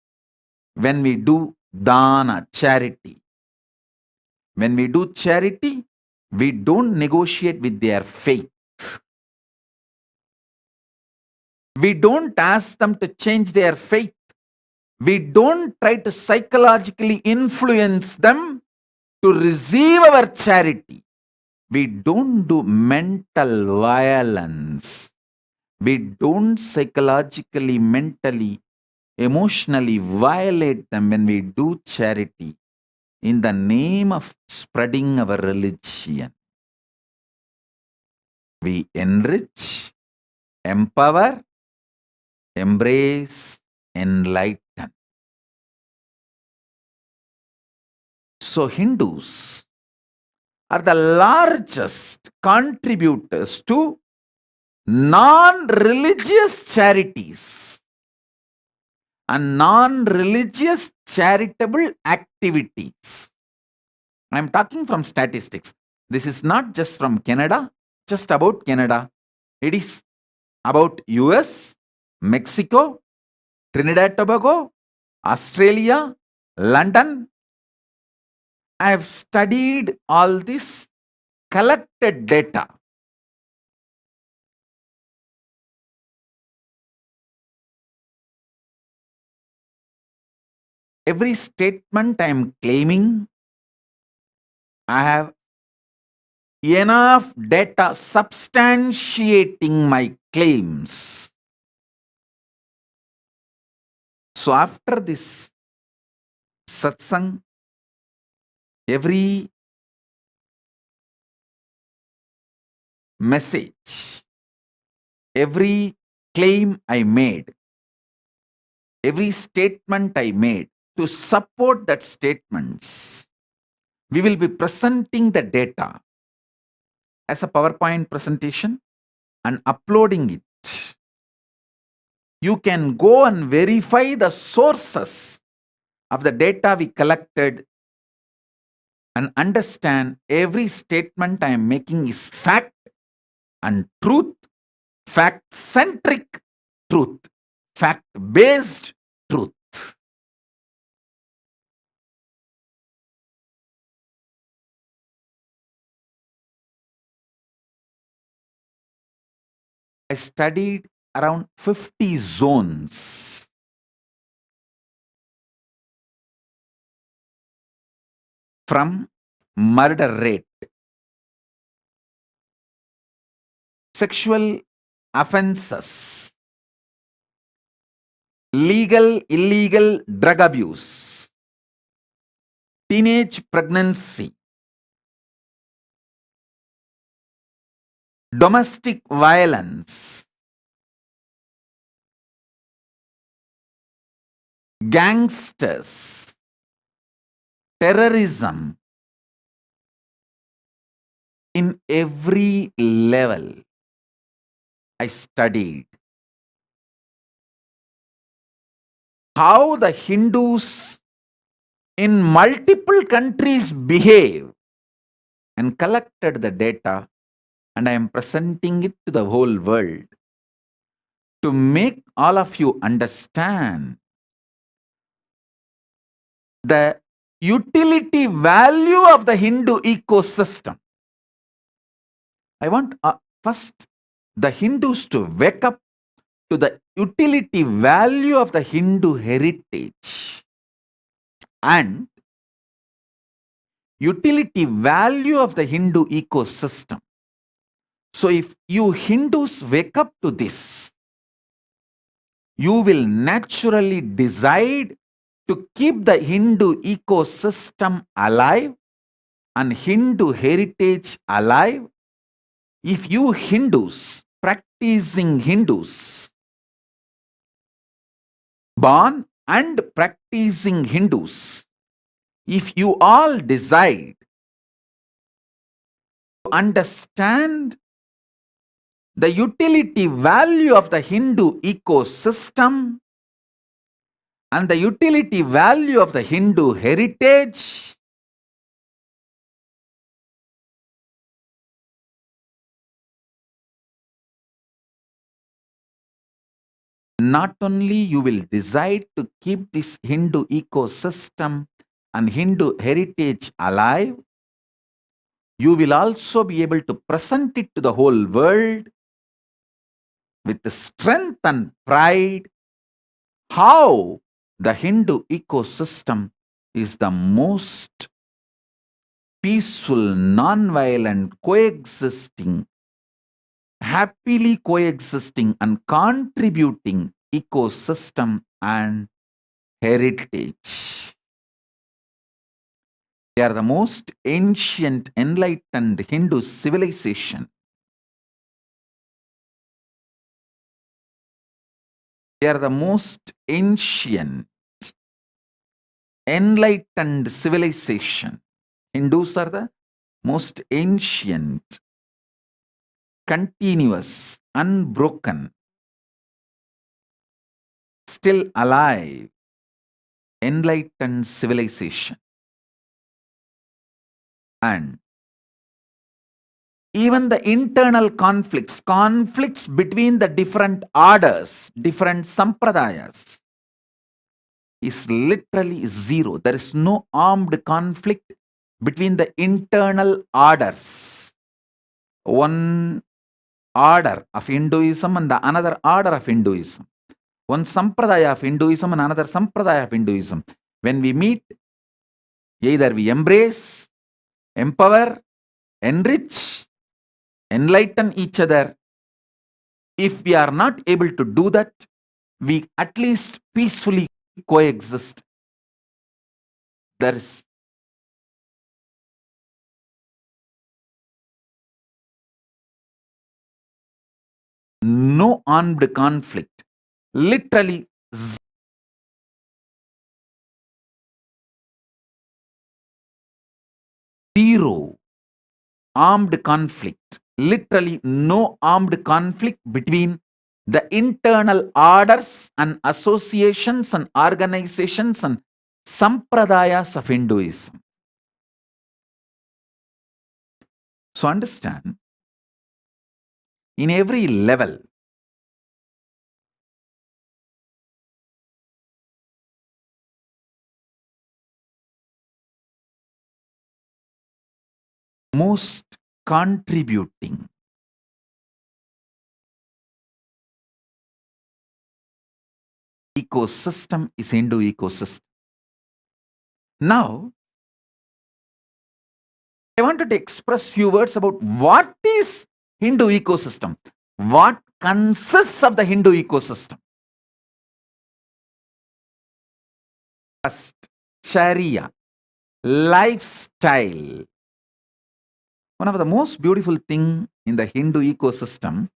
when we do dana, charity. When we do charity, we don't negotiate with their faith. We don't ask them to change their faith. We don't try to psychologically influence them to receive our charity. We don't do mental violence. We don't psychologically, mentally, emotionally violate them when we do charity in the name of spreading our religion. We enrich, empower, embrace, enlighten. So Hindus are the largest contributors to non-religious charities and non-religious charitable activities. I am talking from statistics. This is not just from Canada, just about Canada. It is about US, Mexico, Trinidad Tobago, Australia, London. I have studied all this collected data. Every statement I am claiming, I have enough data substantiating my claims. So after this satsang, every message, every claim I made, every statement I made, to support that statements, we will be presenting the data as a PowerPoint presentation and uploading it. You can go and verify the sources of the data we collected and understand every statement I am making is fact and truth, fact-centric truth, fact-based truth. I studied around 50 zones. From murder rate, sexual offenses, legal, illegal drug abuse, teenage pregnancy, domestic violence, gangsters, terrorism. In every level, I studied how the Hindus in multiple countries behave and collected the data, and I am presenting it to the whole world to make all of you understand the utility value of the Hindu ecosystem. I want first the Hindus to wake up to the utility value of the Hindu heritage and utility value of the Hindu ecosystem. So if you Hindus wake up to this, you will naturally decide to keep the Hindu ecosystem alive and Hindu heritage alive. If you Hindus, practicing Hindus, born and practicing Hindus, if you all decide to understand the utility value of the Hindu ecosystem and the utility value of the Hindu heritage not only you will decide to keep this Hindu ecosystem and Hindu heritage alive, you will also be able to present it to the whole world with strength and pride how the Hindu ecosystem is the most peaceful, non-violent, happily coexisting and contributing ecosystem and heritage. They are the most ancient, enlightened Hindu civilization. They are the most ancient, enlightened civilization. Hindus are the most ancient, continuous, unbroken, still alive, enlightened civilization. And even the internal conflicts between the different orders, different sampradayas, is literally zero. There is no armed conflict between the internal orders. One order of Hinduism and the another order of Hinduism. One sampradaya of Hinduism and another sampradaya of Hinduism. When we meet, either we embrace, empower, enrich, enlighten each other. If we are not able to do that, we at least peacefully coexist. There is no armed conflict. Literally zero armed conflict. Literally no armed conflict between the internal orders and associations and organizations and sampradayas of Hinduism. So understand, in every level, most contributing ecosystem is Hindu ecosystem. Now, I wanted to express few words about what is Hindu ecosystem. What consists of the Hindu ecosystem? First, Sharia, lifestyle. One of the most beautiful thing in the Hindu ecosystem,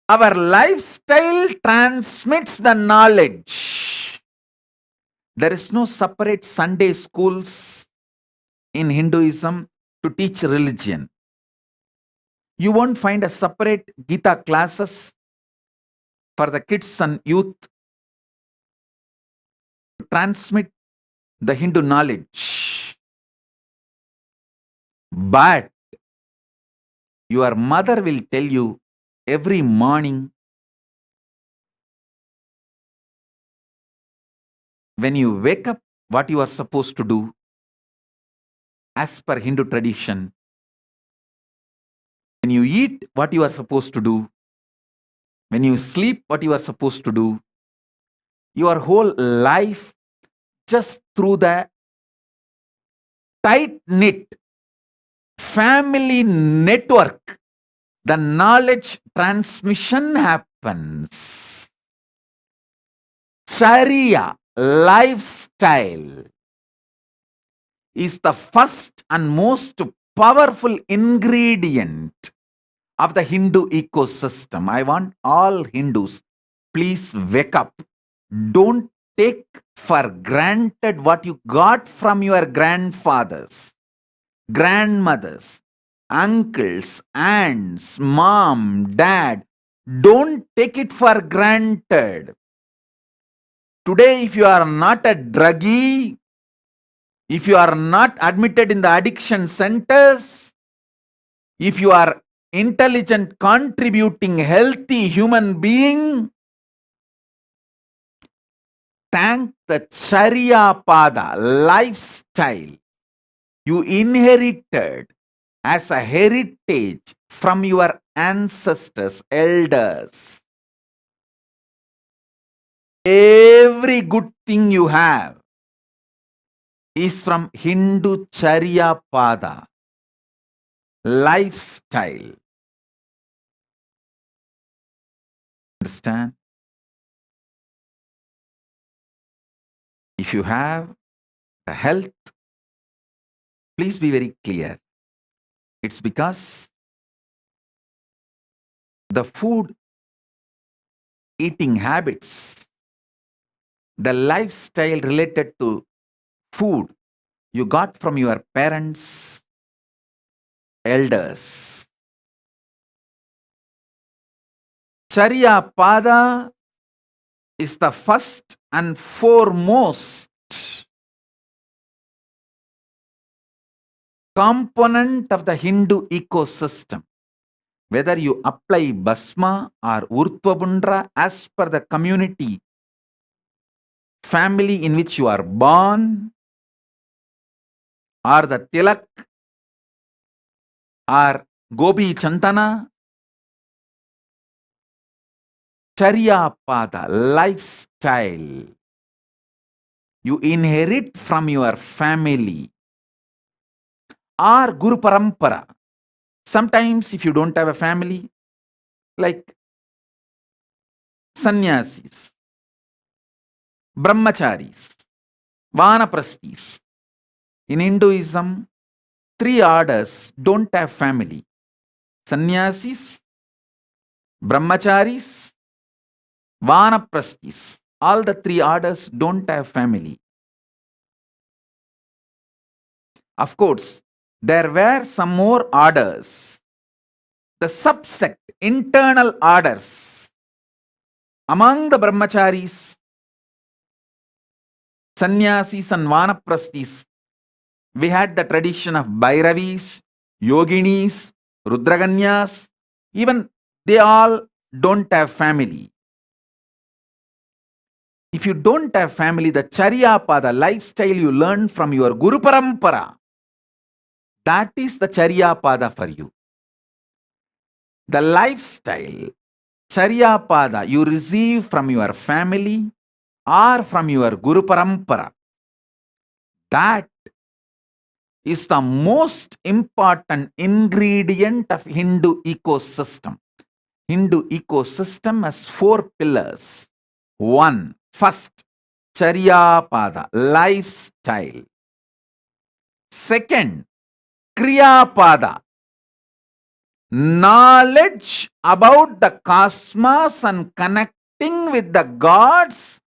our lifestyle transmits the knowledge. There is no separate Sunday schools in Hinduism to teach religion. You won't find a separate Gita classes for the kids and youth to transmit the Hindu knowledge. But your mother will tell you every morning when you wake up what you are supposed to do as per Hindu tradition. When you eat, what you are supposed to do. When you sleep, what you are supposed to do. Your whole life, just through the tight-knit family network, the knowledge transmission happens. Sharia, lifestyle, is the first and most powerful ingredient of the Hindu ecosystem. I want all Hindus, please wake up. Don't take for granted what you got from your grandfathers, grandmothers, uncles, aunts, mom, dad. Don't take it for granted. Today, if you are not a druggie, if you are not admitted in the addiction centers, if you are intelligent, contributing, healthy human being, thank the Charya Pada lifestyle you inherited as a heritage from your ancestors, elders. Every good thing you have is from Hindu Charya Pada lifestyle. Understand? If you have the health, please be very clear. It's because the food eating habits, the lifestyle related to food you got from your parents, elders. Charya Pada is the first and foremost component of the Hindu ecosystem. Whether you apply Basma or Urtvabundra as per the community, family in which you are born, or the Tilak, or Gobi Chantana, Charya Pada lifestyle you inherit from your family or Guru Parampara. Sometimes if you don't have a family, like sannyasis, brahmacharis, vanaprasthis. In Hinduism, 3 orders don't have family. Sannyasis, brahmacharis, vanaprasthis. All the 3 orders don't have family. Of course, there were some more orders. The subsect, internal orders. Among the brahmacharis, sannyasis and vanaprasthis, we had the tradition of Bhairavis, Yoginis, Rudraganyas. Even they all don't have family. If you don't have family, the Charya Pada lifestyle you learn from your Guru Parampara, that is the Charya Pada for you. The lifestyle, Charya Pada, you receive from your family or from your Guru Parampara. That is the most important ingredient of Hindu ecosystem. Hindu ecosystem has 4 pillars. 1, first, Charya Pada, lifestyle. Second, Kriya Pada, knowledge about the cosmos and connecting with the gods,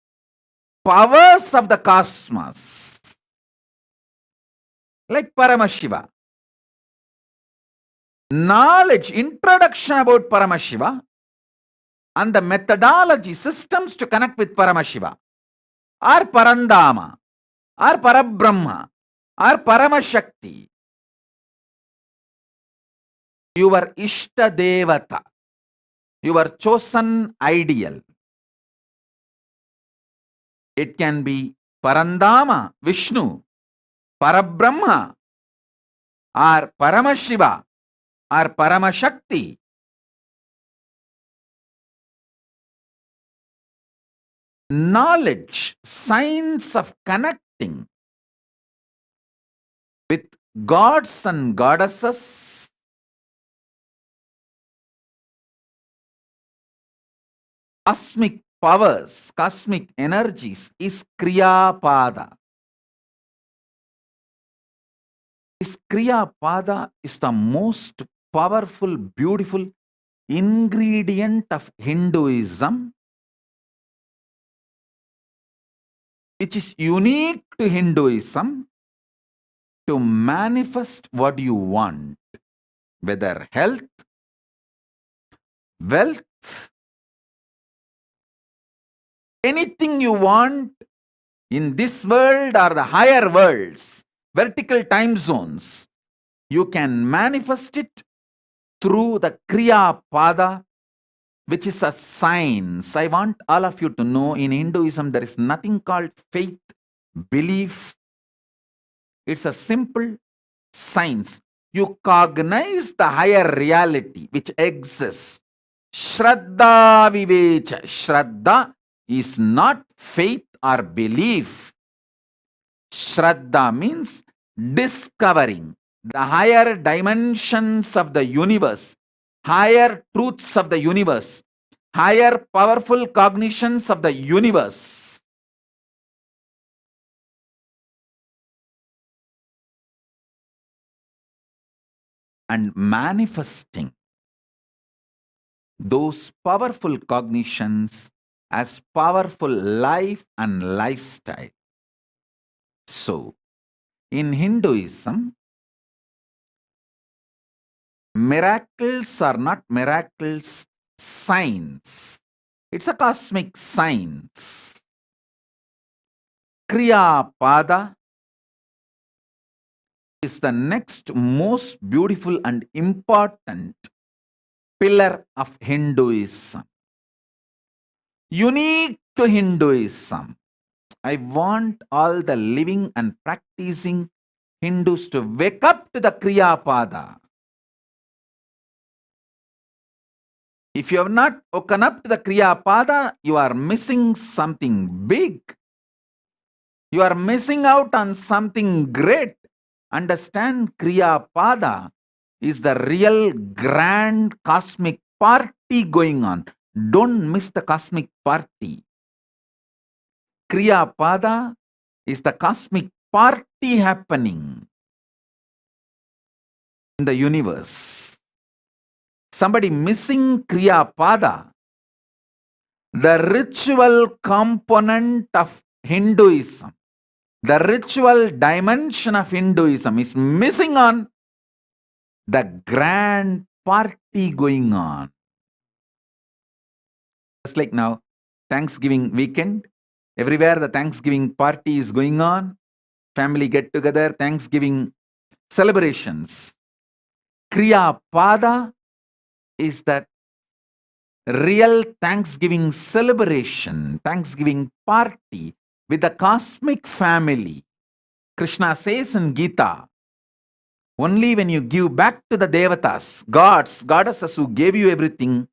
powers of the cosmos. Like Paramashiva. Knowledge, introduction about Paramashiva and the methodology, systems to connect with Paramashiva, or Parandama, or Parabrahma, or Paramashakti. Your Ishta Devata, your chosen ideal. It can be Parandama, Vishnu, Parabrahma, or Paramashiva, or Paramashakti. Knowledge, science of connecting with gods and goddesses, cosmic powers, cosmic energies is Kriya Pada. This Kriya Pada is the most powerful, beautiful ingredient of Hinduism, which is unique to Hinduism to manifest what you want, whether health, wealth, anything you want in this world or the higher worlds, vertical time zones, you can manifest it through the Kriya Pada, which is a science. I want all of you to know in Hinduism there is nothing called faith, belief. It's a simple science. You cognize the higher reality which exists. Shraddha Vivecha. Shraddha is not faith or belief. Shraddha means discovering the higher dimensions of the universe, higher truths of the universe, higher powerful cognitions of the universe. And manifesting those powerful cognitions as powerful life and lifestyle. So, in Hinduism, miracles are not miracles, science. It's a cosmic science. Kriya Pada is the next most beautiful and important pillar of Hinduism. Unique to Hinduism. I want all the living and practicing Hindus to wake up to the Kriya Pada. If you have not woken up to the Kriya Pada, you are missing something big. You are missing out on something great. Understand, Kriya Pada is the real grand cosmic party going on. Don't miss the cosmic party. Kriya Pada is the cosmic party happening in the universe. Somebody missing Kriya Pada, the ritual component of Hinduism, the ritual dimension of Hinduism is missing on the grand party going on. Just like now, Thanksgiving weekend, everywhere the Thanksgiving party is going on, family get together, Thanksgiving celebrations. Kriya Pada is that real Thanksgiving celebration, Thanksgiving party with the cosmic family. Krishna says in Gita, only when you give back to the devatas, gods, goddesses who gave you everything,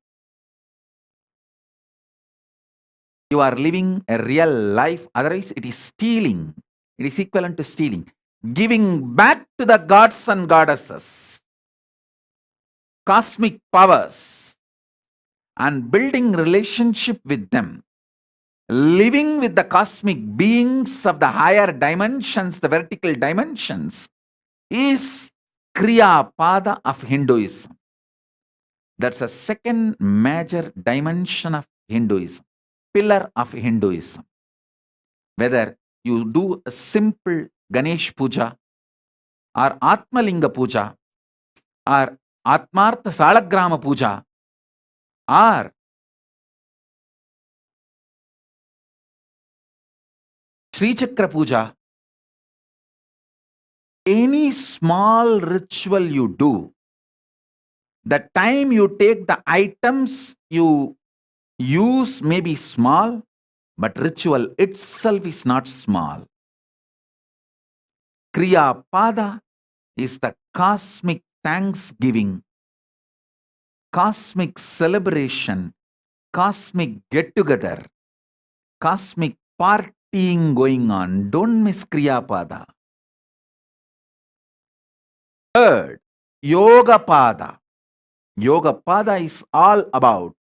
you are living a real life. Otherwise, it is stealing. It is equivalent to stealing. Giving back to the gods and goddesses, cosmic powers, and building relationship with them. Living with the cosmic beings of the higher dimensions, the vertical dimensions, is Kriya Pada of Hinduism. That's a second major dimension of Hinduism, pillar of Hinduism. Whether you do a simple Ganesh Puja, or Atmalinga Puja, or Atmartha Salagrama Puja, or Sri Chakra Puja, any small ritual you do, the time you take the items you use may be small, but ritual itself is not small. Kriya Pada is the cosmic thanksgiving, cosmic celebration, cosmic get-together, cosmic partying going on. Don't miss Kriya Pada. Third, Yoga Pada. Yoga Pada is all about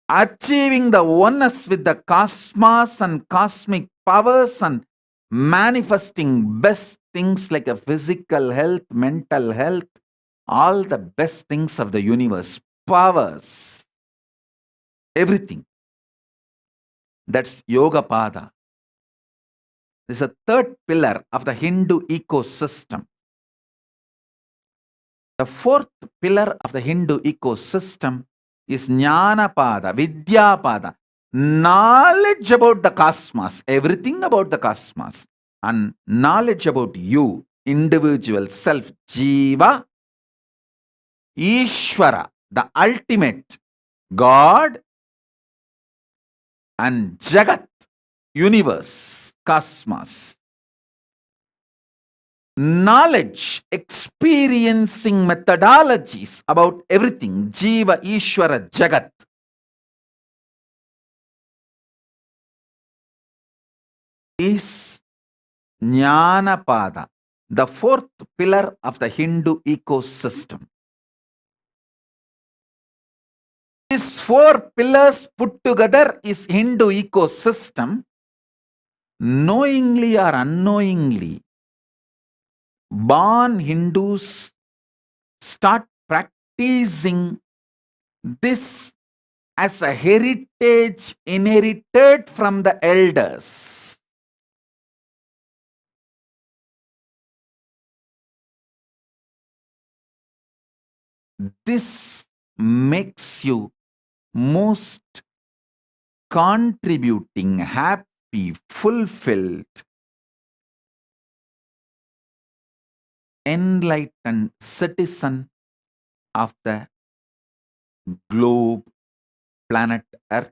achieving the oneness with the cosmos and cosmic powers and manifesting best things like a physical health, mental health, all the best things of the universe, powers, everything. That's Yoga Pada. This is a third pillar of the Hindu ecosystem. The fourth pillar of the Hindu ecosystem is Jnanapada, Vidyapada, knowledge about the cosmos, everything about the cosmos, and knowledge about you, individual self, Jiva, Ishvara, the ultimate God, and Jagat, universe, cosmos. Knowledge, experiencing methodologies about everything, Jiva, Ishvara, Jagat. Is Jnanapada, the fourth pillar of the Hindu ecosystem. These four pillars put together is Hindu ecosystem. Knowingly or unknowingly, born Hindus start practicing this as a heritage inherited from the elders. This makes you most contributing, happy, fulfilled, enlightened citizen of the globe, planet Earth,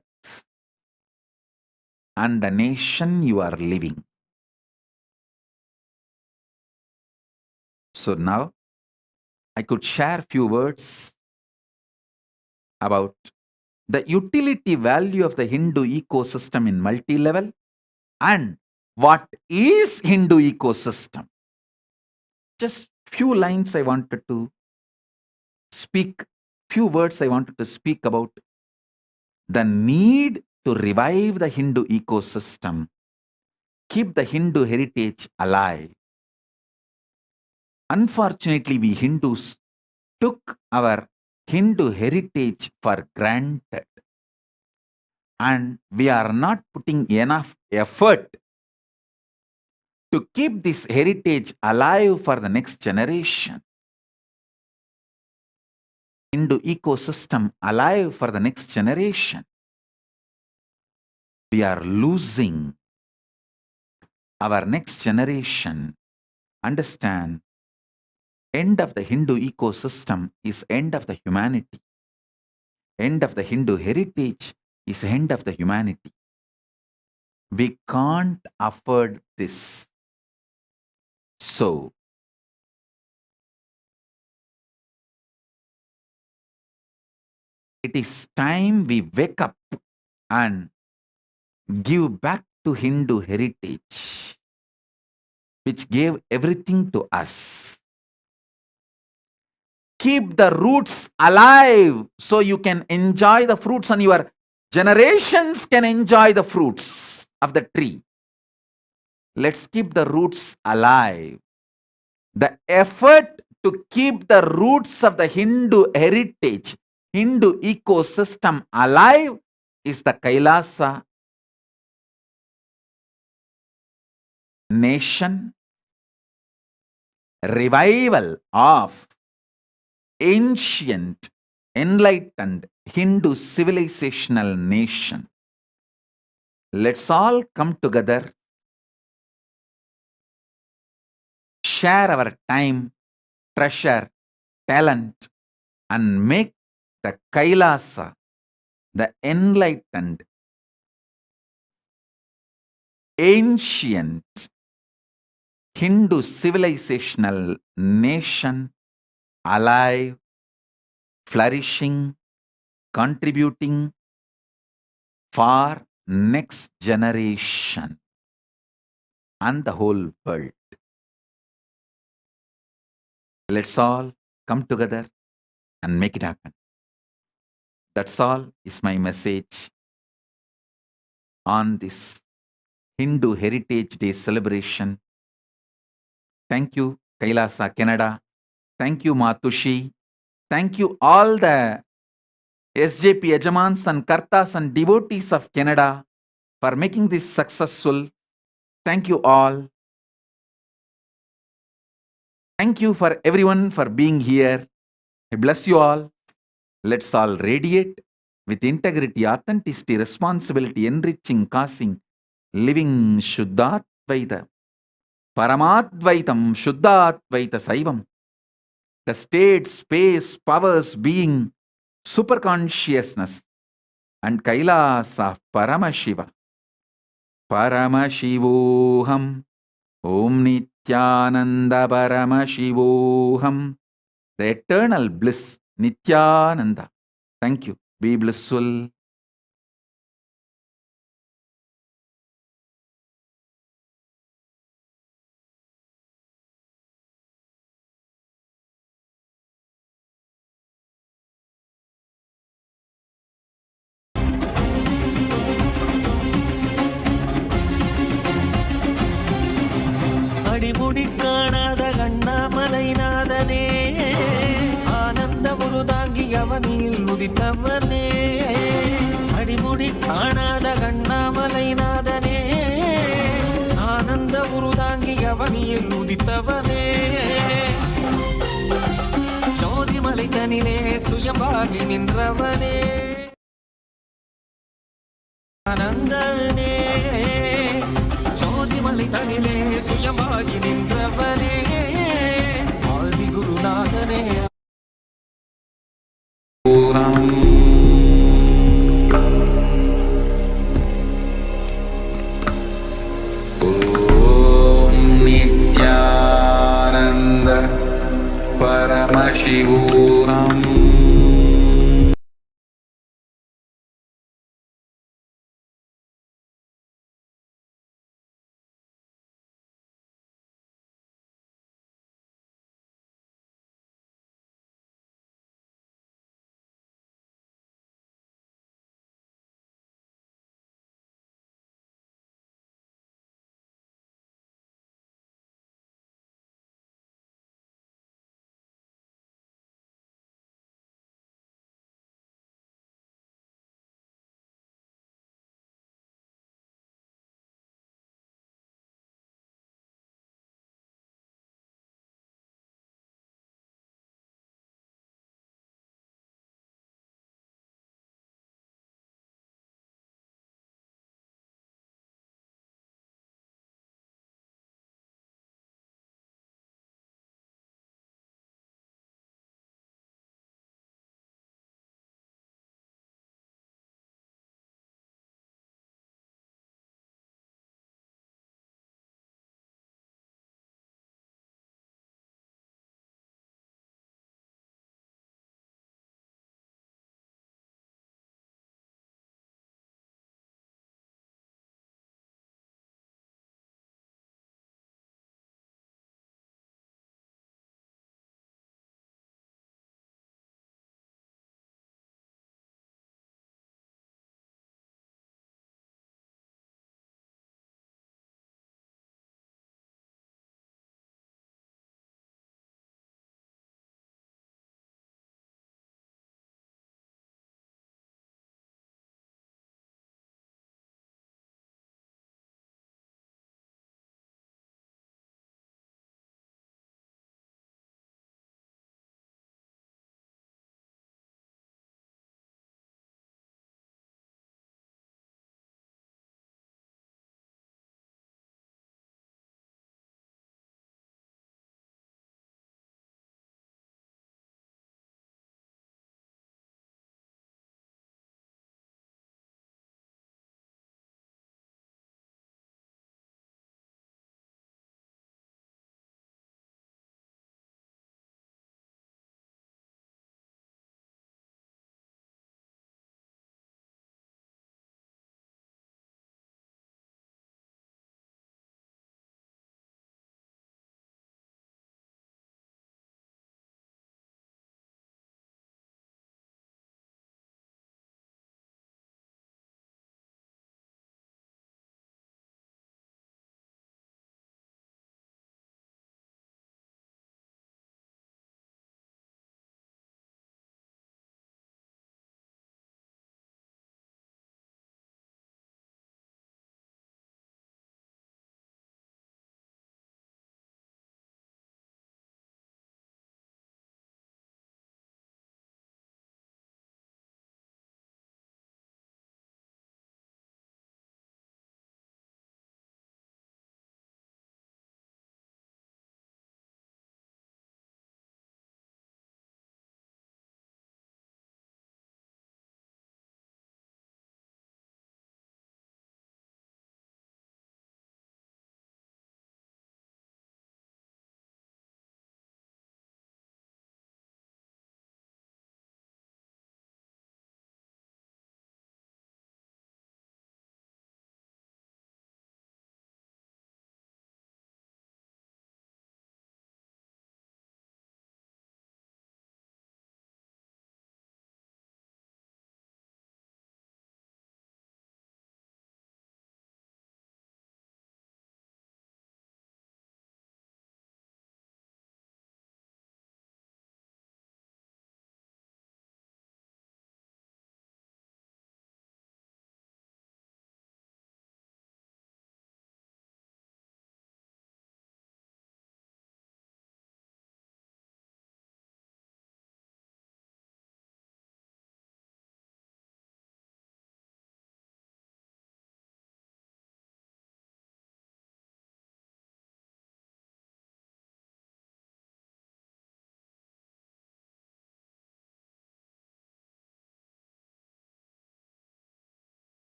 and the nation you are living. So now I could share few words about the utility value of the Hindu ecosystem in multi-level and what is Hindu ecosystem. Just few lines I wanted to speak, few words I wanted to speak about the need to revive the Hindu ecosystem, keep the Hindu heritage alive. Unfortunately, we Hindus took our Hindu heritage for granted, and we are not putting enough effort to keep this heritage alive for the next generation. Hindu ecosystem alive for the next generation. We are losing our next generation. Understand, end of the Hindu ecosystem is end of the humanity. End of the Hindu heritage is end of the humanity. We can't afford this. So, it is time we wake up and give back to Hindu heritage, which gave everything to us. Keep the roots alive so you can enjoy the fruits and your generations can enjoy the fruits of the tree. Let's keep the roots alive. The effort to keep the roots of the Hindu heritage, Hindu ecosystem alive is the Kailasa nation revival of ancient, enlightened Hindu civilizational nation. Let's all come together, share our time, treasure, talent, and make the Kailasa, the enlightened, ancient Hindu civilizational nation alive, flourishing, contributing for next generation and the whole world. Let's all come together and make it happen. That's all is my message on this Hindu Heritage Day celebration. Thank you, Kailasa, Canada. Thank you, Matushi. Thank you, all the SJP Yajamans and Kartas and devotees of Canada for making this successful. Thank you all. Thank you for everyone for being here. I bless you all. Let's all radiate with integrity, authenticity, responsibility, enriching, causing, living Shuddhatvaita, Paramadvaitam, Shuddhatvaita Saivam. The state, space, powers, being, superconsciousness, and Kailasa Paramashiva. Paramashivoham, Om Nityananda Paramashivoham. The eternal bliss, Nityananda. Thank you. Be blissful. அடிமுடி காணாத கண்ணாமலைநாதனே, ஆனந்த உருதாங்கி அவனில் உதித்தவனே. அடிமுடி காணாத கண்ணாமலைநாதனே, ஆனந்த உருதாங்கி அவனில் உதித்தவனே. ஜோதிமலை தனிலே சுயம்பாகி நின்றவனே, ஆனந்தனே. ஜோதிமலை தனிலே சுயமாகி நின்றவனே, ஆதி குருநாதனே. Om Nityananda Paramashivoham.